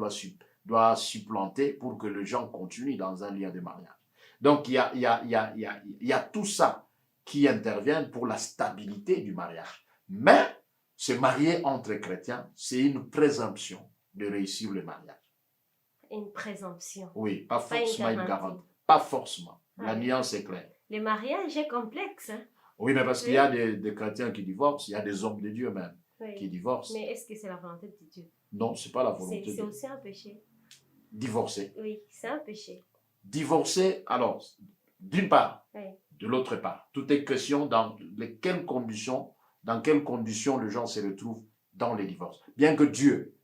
doit supplanter pour que les gens continuent dans un lien de mariage. Donc, il y a tout ça qui intervient pour la stabilité du mariage. Mais se marier entre chrétiens, c'est une présomption de réussir le mariage. Une présomption. Oui, pas forcément une garantie. Pas forcément. La nuance est claire. Le mariage est complexe. Hein? Oui, mais parce qu'il y a des chrétiens qui divorcent, il y a des hommes de Dieu même qui divorcent. Mais est-ce que c'est la volonté de Dieu? Non, ce n'est pas la volonté de Dieu. C'est aussi un péché. Divorcer. Oui, c'est un péché. Divorcer, alors, d'une part, de l'autre part, tout est question dans quelles conditions les gens se retrouvent dans les divorces. Bien que Dieu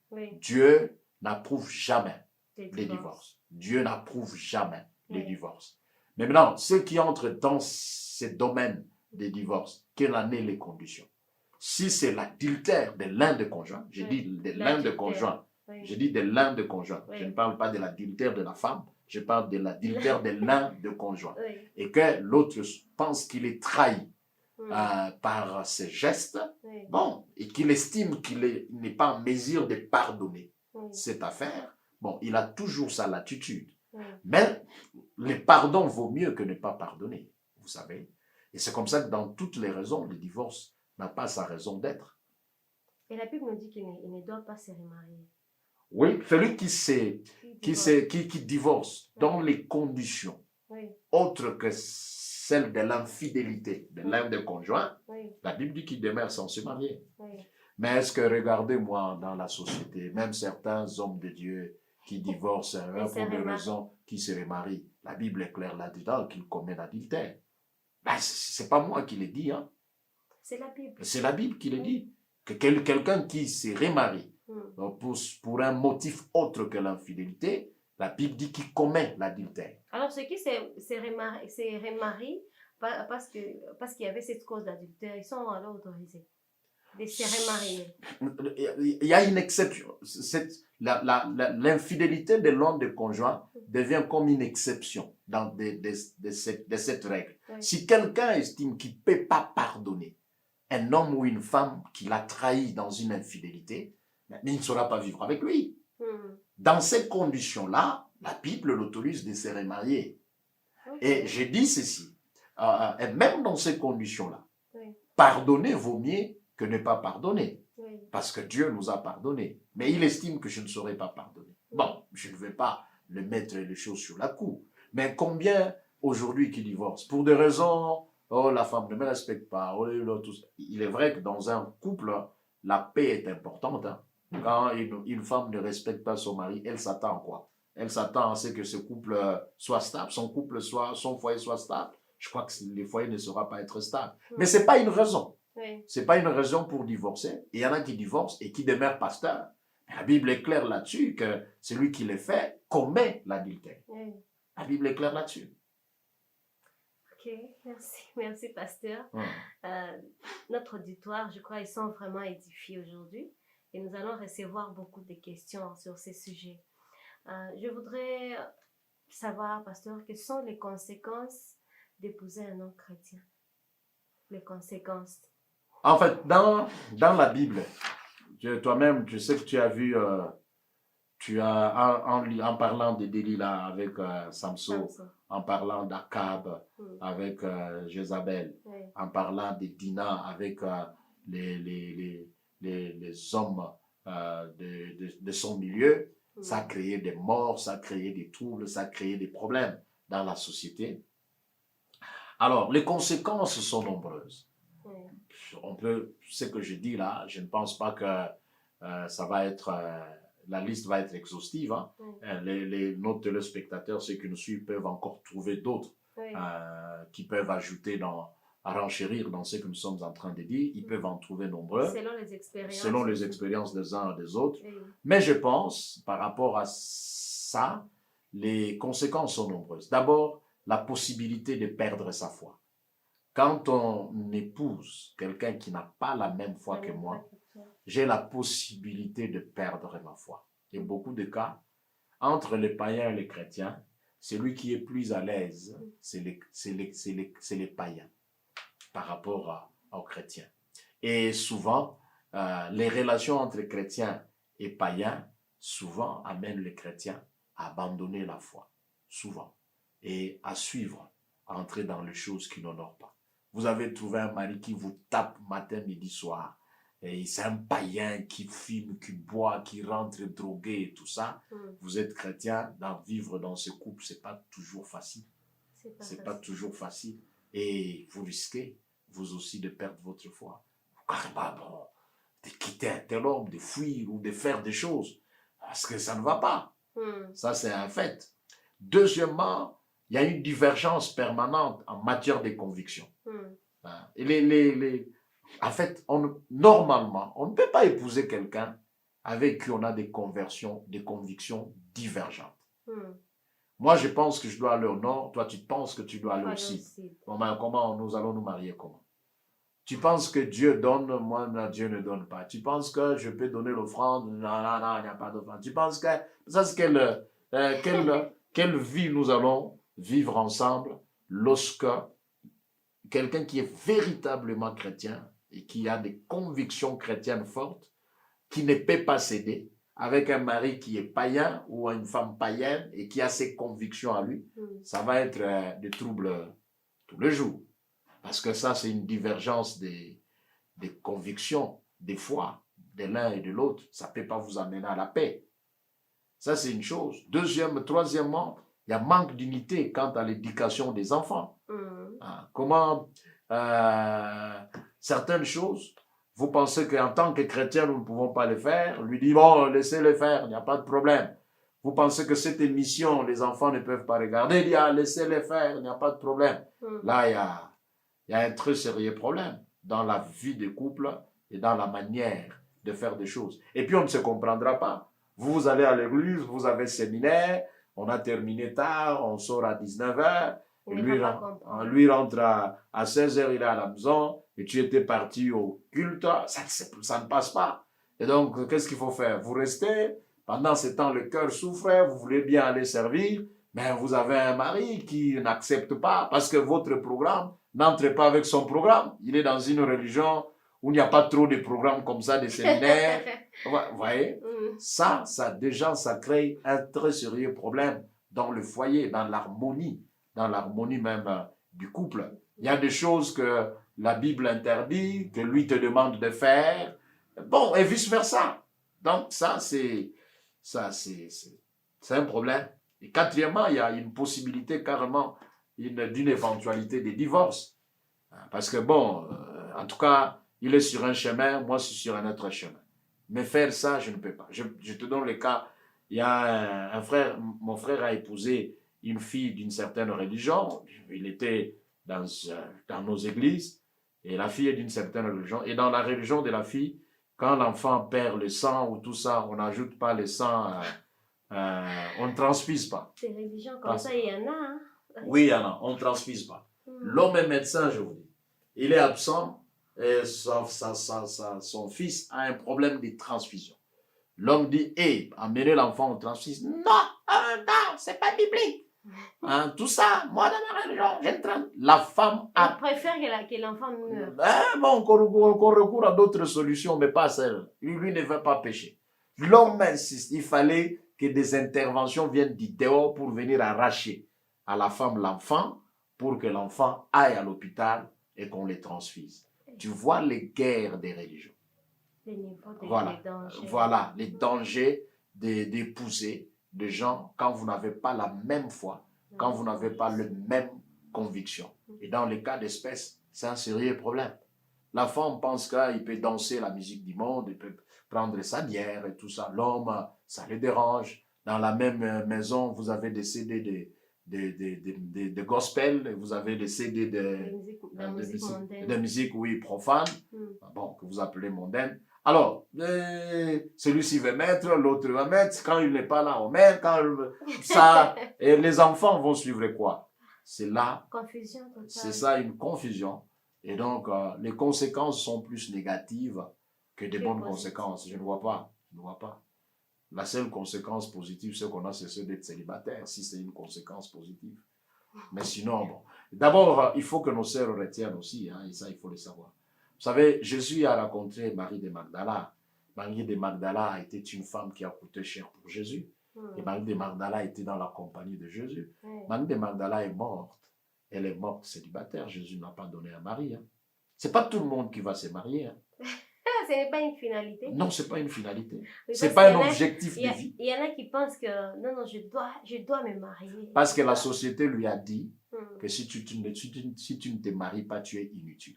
n'approuve jamais les divorces. Dieu n'approuve jamais les divorces. Mais maintenant, ceux qui entrent dans ces domaines des divorces, quelles en sont les conditions? Si c'est l'adultère de l'un des conjoints, j'ai dit de l'un des conjoints, je ne parle pas de l'adultère de la femme, je parle de l'adultère de l'un des conjoints. Et que l'autre pense qu'il est trahi par ses gestes, bon, et qu'il estime qu'il n'est pas en mesure de pardonner cette affaire, bon, il a toujours sa latitude. Mais le pardon vaut mieux que ne pas pardonner, vous savez. Et c'est comme ça que dans toutes les raisons, le divorce n'a pas sa raison d'être. Et la Bible nous dit qu'il ne doit pas se remarier. Oui, celui qui divorce dans les conditions autres que celles de l'infidélité de l'un des conjoints, la Bible dit qu'il demeure sans se marier. Mais est-ce que, regardez-moi dans la société, même certains hommes de Dieu qui divorcent pour des raisons qui se remarient, la Bible est claire là-dedans qu'ils commettent l'adultère. Ben, ce n'est pas moi qui l'ai dit. Hein. C'est la Bible. C'est la Bible qui le dit. Que quelqu'un qui se remarie pour un motif autre que l'infidélité, la Bible dit qu'il commet l'adultère. Alors ceux qui se remarient parce qu'il y avait cette cause d'adultère, ils sont alors autorisés de se remarier. Il y a une exception. L'infidélité de l'un des conjoints devient comme une exception de cette règle. Si quelqu'un estime qu'il ne peut pas pardonner un homme ou une femme qui l'a trahi dans une infidélité, mais il ne saura pas vivre avec lui. Dans ces conditions-là, la Bible l'autorise de se remarier. Et j'ai dit ceci, et même dans ces conditions-là, Oui. pardonner vaut mieux que ne pas pardonner. Oui. Parce que Dieu nous a pardonné. Mais il estime que je ne saurais pas pardonner. Bon, je ne vais pas le mettre les choses sur la coupe. Mais combien aujourd'hui qui divorcent pour des raisons, oh la femme ne me respecte pas, oh, tout ça. Il est vrai que dans un couple, la paix est importante. Hein. Quand une femme ne respecte pas son mari, elle s'attend à quoi? Elle s'attend à ce que ce couple soit stable, son foyer soit stable. Je crois que le foyer ne saura pas être stable. Mais ce n'est pas une raison. Oui. Ce n'est pas une raison pour divorcer. Il y en a qui divorcent et qui demeurent pasteurs. La Bible est claire là-dessus que celui qui les fait commet l'adultère. Oui. La Bible est claire là-dessus. Ok, merci. Merci, pasteur. Hum. Notre auditoire, je crois, ils sont vraiment édifiés aujourd'hui. Et nous allons recevoir beaucoup de questions sur ces sujets. Je voudrais savoir, pasteur, quelles sont les conséquences d'épouser un homme chrétien? Les conséquences. En fait, dans la Bible, toi-même, je sais que tu as vu, en parlant de Delilah avec Samson, en parlant d'Akab avec Jézabel, oui. en parlant de Dina avec les hommes de son milieu, ça a créé des morts, ça a créé des troubles, ça a créé des problèmes dans la société. Alors, les conséquences sont nombreuses. Ce que je dis là, je ne pense pas que ça va être, la liste va être exhaustive. Hein. Nos téléspectateurs, ceux qui nous suivent, peuvent encore trouver d'autres qui peuvent ajouter à renchérir dans ce que nous sommes en train de dire. Ils peuvent en trouver nombreux. Selon les expériences des uns et des autres. Mais je pense, par rapport à ça, les conséquences sont nombreuses. D'abord, la possibilité de perdre sa foi. Quand on épouse quelqu'un qui n'a pas la même foi que moi, j'ai la possibilité de perdre ma foi. Il y a beaucoup de cas, entre les païens et les chrétiens, celui qui est plus à l'aise, c'est les païens par rapport aux chrétiens. Et souvent, les relations entre chrétiens et païens, souvent amènent les chrétiens à abandonner la foi, souvent, et à suivre, à entrer dans les choses qui n'honorent pas. Vous avez trouvé un mari qui vous tape matin, midi, soir. Et c'est un païen qui fume, qui boit, qui rentre drogué et tout ça. Vous êtes chrétien, vivre dans ce couple, c'est pas toujours facile. C'est pas toujours facile. Et vous risquez, vous aussi, de perdre votre foi. Carrément, de quitter un tel homme, de fuir ou de faire des choses. Parce que ça ne va pas. Ça, c'est un fait. Deuxièmement, il y a une divergence permanente en matière de convictions. Et en fait, normalement, on ne peut pas épouser quelqu'un avec qui on a des convictions divergentes. Moi, je pense que je dois aller au nord, toi, tu penses que tu dois aller au sud. Comment nous allons nous marier? Comment? Tu penses que Dieu donne, moi, non, Dieu ne donne pas. Tu penses que je peux donner l'offrande? Non, il n'y a pas d'offrande. Tu penses que... Ça, c'est quelle vie nous allons vivre ensemble lorsque quelqu'un qui est véritablement chrétien et qui a des convictions chrétiennes fortes, qui ne peut pas céder, avec un mari qui est païen ou une femme païenne et qui a ses convictions à lui, ça va être des troubles tous les jours. Parce que ça, c'est une divergence des convictions, des foi, de l'un et de l'autre. Ça ne peut pas vous amener à la paix. Ça, c'est une chose. Troisièmement, il y a manque d'unité quant à l'éducation des enfants. Comment certaines choses, vous pensez qu'en tant que chrétien, nous ne pouvons pas les faire. Lui dit, bon, laissez-les faire, il n'y a pas de problème. Vous pensez que cette émission, les enfants ne peuvent pas regarder. Il dit, ah, laissez-les faire, il n'y a pas de problème. Là, il y a un très sérieux problème dans la vie des couples et dans la manière de faire des choses. Et puis, on ne se comprendra pas. Vous allez à l'église, vous avez séminaire, on a terminé tard, on sort à 19h. Lui rentre à 16h, il est à la maison, et tu étais parti au culte, ça ne passe pas. Et donc, qu'est-ce qu'il faut faire? Vous restez, pendant ce temps, le cœur souffre, vous voulez bien aller servir, mais vous avez un mari qui n'accepte pas, parce que votre programme n'entre pas avec son programme. Il est dans une religion où il n'y a pas trop de programmes comme ça, des séminaires. Vous voyez? Ça déjà, ça crée un très sérieux problème dans le foyer, dans l'harmonie dans l'harmonie même du couple. Il y a des choses que la Bible interdit, que lui te demande de faire. Bon, et vice-versa. Donc, c'est un problème. Et quatrièmement, il y a une possibilité carrément d'une éventualité de divorce. Parce que bon, en tout cas, il est sur un chemin, moi je suis sur un autre chemin. Mais faire ça, je ne peux pas. Je te donne le cas, il y a un frère, mon frère a épousé une fille d'une certaine religion, il était dans nos églises, et la fille est d'une certaine religion, et dans la religion de la fille, quand l'enfant perd le sang ou tout ça, on n'ajoute pas le sang, on ne transfuse pas. Ces religions comme ça, il y en a. Hein? Oui, il y en a, on ne transfuse pas. L'homme est médecin, je vous dis. Il est absent, et son fils a un problème de transfusion. L'homme dit, hé, amenez l'enfant au transfuse. Non, non, c'est pas biblique. Hein, tout ça, moi dans ma religion, j'entre. La femme a... Elle préfère que l'enfant meure. Bon, qu'on recourt à d'autres solutions, mais pas celle. Lui ne veut pas pécher. L'homme insiste, il fallait que des interventions viennent du dehors pour venir arracher à la femme l'enfant, pour que l'enfant aille à l'hôpital et qu'on les transfuse. Tu vois les guerres des religions. Voilà, voilà les dangers d'épouser des gens quand vous n'avez pas la même foi, quand vous n'avez pas la même conviction. Et dans les cas d'espèce, c'est un sérieux problème. La femme pense qu'il peut danser la musique du monde, il peut prendre sa bière et tout ça. L'homme, ça le dérange. Dans la même maison, vous avez des CD de gospel, vous avez des CD de musique, oui, profane, bon, que vous appelez mondaine. Alors, celui-ci va mettre, l'autre va mettre, quand il n'est pas là, on met, ça, et les enfants vont suivre quoi? C'est là, c'est ça, une confusion. Et donc, les conséquences sont plus négatives que des bonnes conséquences. Je ne vois pas. La seule conséquence positive, c'est qu'on a cessé d'être célibataire, si c'est une conséquence positive. Mais sinon, bon. D'abord, il faut que nos sœurs retiennent aussi, hein, et ça, il faut le savoir. Vous savez, Jésus a rencontré Marie de Magdala. Marie de Magdala a été une femme qui a coûté cher pour Jésus. Et Marie de Magdala était dans la compagnie de Jésus. Marie de Magdala est morte. Elle est morte célibataire. Jésus n'a pas donné à Marie. Hein. Ce n'est pas tout le monde qui va se marier. Hein. Ce n'est pas une finalité. Non, ce n'est pas une finalité. Ce n'est pas un objectif de vie. Il y en a qui pensent que non, je dois me marier. Parce que la société lui a dit que si tu ne te maries pas, tu es inutile.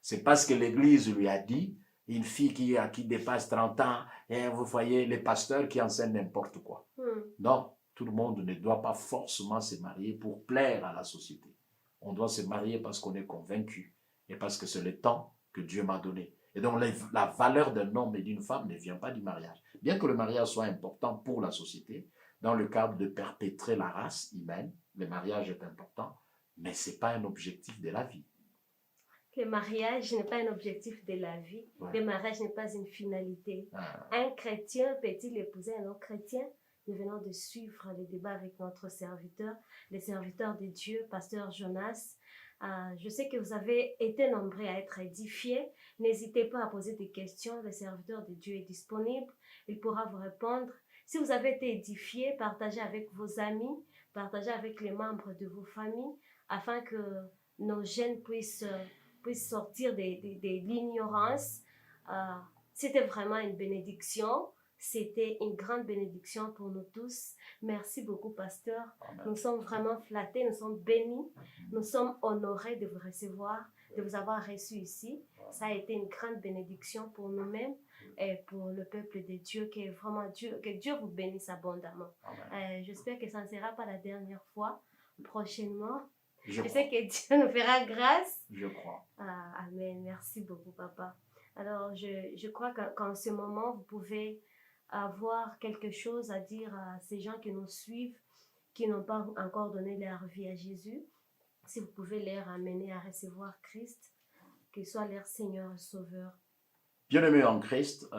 C'est parce que l'Église lui a dit, une fille qui dépasse 30 ans, et vous voyez les pasteurs qui enseignent n'importe quoi. Non, tout le monde ne doit pas forcément se marier pour plaire à la société. On doit se marier parce qu'on est convaincu et parce que c'est le temps que Dieu m'a donné. Et donc la valeur d'un homme et d'une femme ne vient pas du mariage. Bien que le mariage soit important pour la société, dans le cadre de perpétrer la race humaine, le mariage est important, mais ce n'est pas un objectif de la vie. Le mariage n'est pas un objectif de la vie. Ouais. Le mariage n'est pas une finalité. Un chrétien peut-il épouser un autre chrétien? Nous venons de suivre le débat avec notre serviteur, le serviteur de Dieu, pasteur Jonas. Je sais que vous avez été nombreux à être édifiés. N'hésitez pas à poser des questions. Le serviteur de Dieu est disponible. Il pourra vous répondre. Si vous avez été édifiés, partagez avec vos amis, partagez avec les membres de vos familles, afin que nos jeunes puissent sortir de l'ignorance. C'était vraiment une bénédiction. C'était une grande bénédiction pour nous tous. Merci beaucoup, pasteur. Amen. Nous sommes vraiment flattés, nous sommes bénis. Nous sommes honorés de vous recevoir, de vous avoir reçu ici. Ça a été une grande bénédiction pour nous-mêmes et pour le peuple de Dieu, que Dieu vous bénisse abondamment. J'espère que ça ne sera pas la dernière fois. Prochainement, je sais que Dieu nous fera grâce. Je crois. Amen. Merci beaucoup, papa. Alors, je crois qu'en ce moment, vous pouvez avoir quelque chose à dire à ces gens qui nous suivent, qui n'ont pas encore donné leur vie à Jésus. Si vous pouvez les amener à recevoir Christ, qu'il soit leur Seigneur et Sauveur. Bien-aimés en Christ,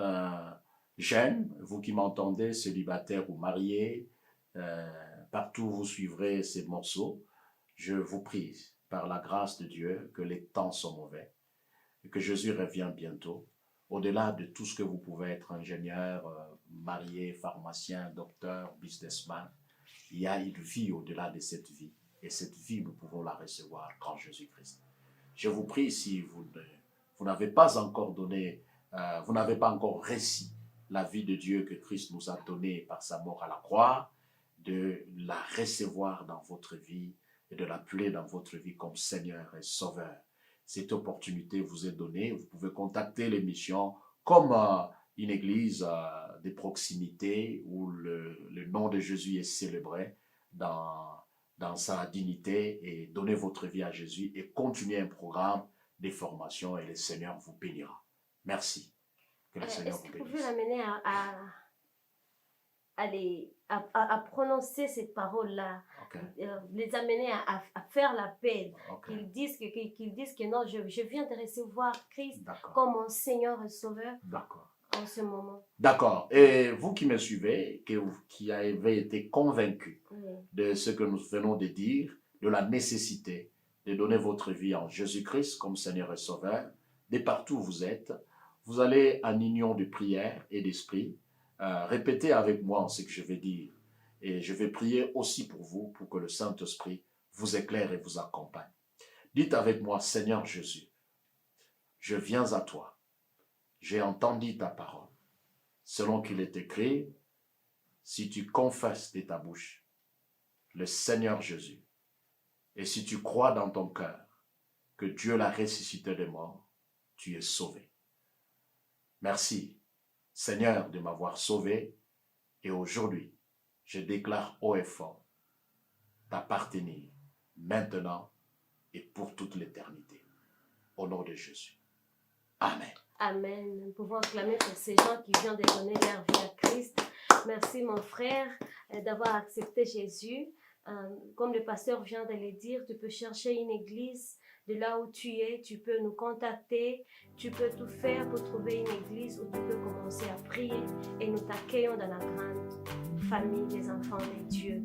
jeunes, vous qui m'entendez, célibataires ou mariés, partout où vous suivrez ces morceaux, je vous prie, par la grâce de Dieu, que les temps sont mauvais et que Jésus revient bientôt. Au-delà de tout ce que vous pouvez être, ingénieur, marié, pharmacien, docteur, businessman, il y a une vie au-delà de cette vie. Et cette vie, nous pouvons la recevoir en Jésus-Christ. Je vous prie, si vous n'avez pas encore donné, vous n'avez pas encore reçu la vie de Dieu que Christ nous a donnée par sa mort à la croix, de la recevoir dans votre vie et de l'appeler dans votre vie comme Seigneur et Sauveur. Cette opportunité vous est donnée. Vous pouvez contacter l'émission comme une église de proximité où le nom de Jésus est célébré dans sa dignité, et donner votre vie à Jésus et continuer un programme de formation, et le Seigneur vous bénira. Merci. Que le Seigneur vous bénisse. Est-ce que vous pouvez l'amener à prononcer ces paroles-là, les amener à faire l'appel, qu'ils disent que non, je viens de recevoir Christ comme mon Seigneur et Sauveur en ce moment. D'accord. Et vous qui me suivez, qui avez été convaincus de ce que nous venons de dire, de la nécessité de donner votre vie en Jésus-Christ comme Seigneur et Sauveur, de partout où vous êtes, vous allez en union de prière et d'esprit. Répétez avec moi ce que je vais dire, et je vais prier aussi pour vous, pour que le Saint-Esprit vous éclaire et vous accompagne. Dites avec moi: Seigneur Jésus, je viens à toi, j'ai entendu ta parole, selon qu'il est écrit, si tu confesses de ta bouche le Seigneur Jésus, et si tu crois dans ton cœur que Dieu l'a ressuscité des morts, tu es sauvé. Merci, Seigneur, de m'avoir sauvé, et aujourd'hui, je déclare haut et fort t'appartenir maintenant et pour toute l'éternité. Au nom de Jésus. Amen. Amen. Nous pouvons acclamer pour ces gens qui viennent de donner leur vie à Christ. Merci mon frère d'avoir accepté Jésus. Comme le pasteur vient de le dire, tu peux chercher une église de là où tu es, tu peux nous contacter, tu peux tout faire pour trouver une église où tu peux commencer à prier, et nous t'accueillons dans la grande famille des enfants de Dieu.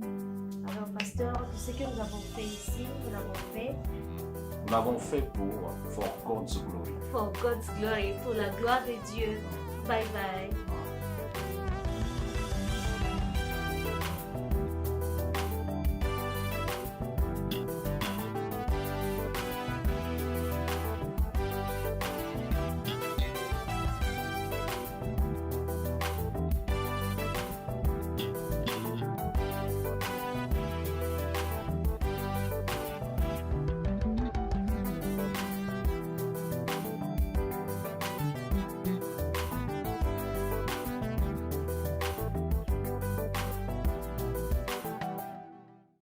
Alors pasteur, tout ce que nous avons fait ici, nous l'avons fait for God's glory. For God's glory, pour la gloire de Dieu. Bye bye.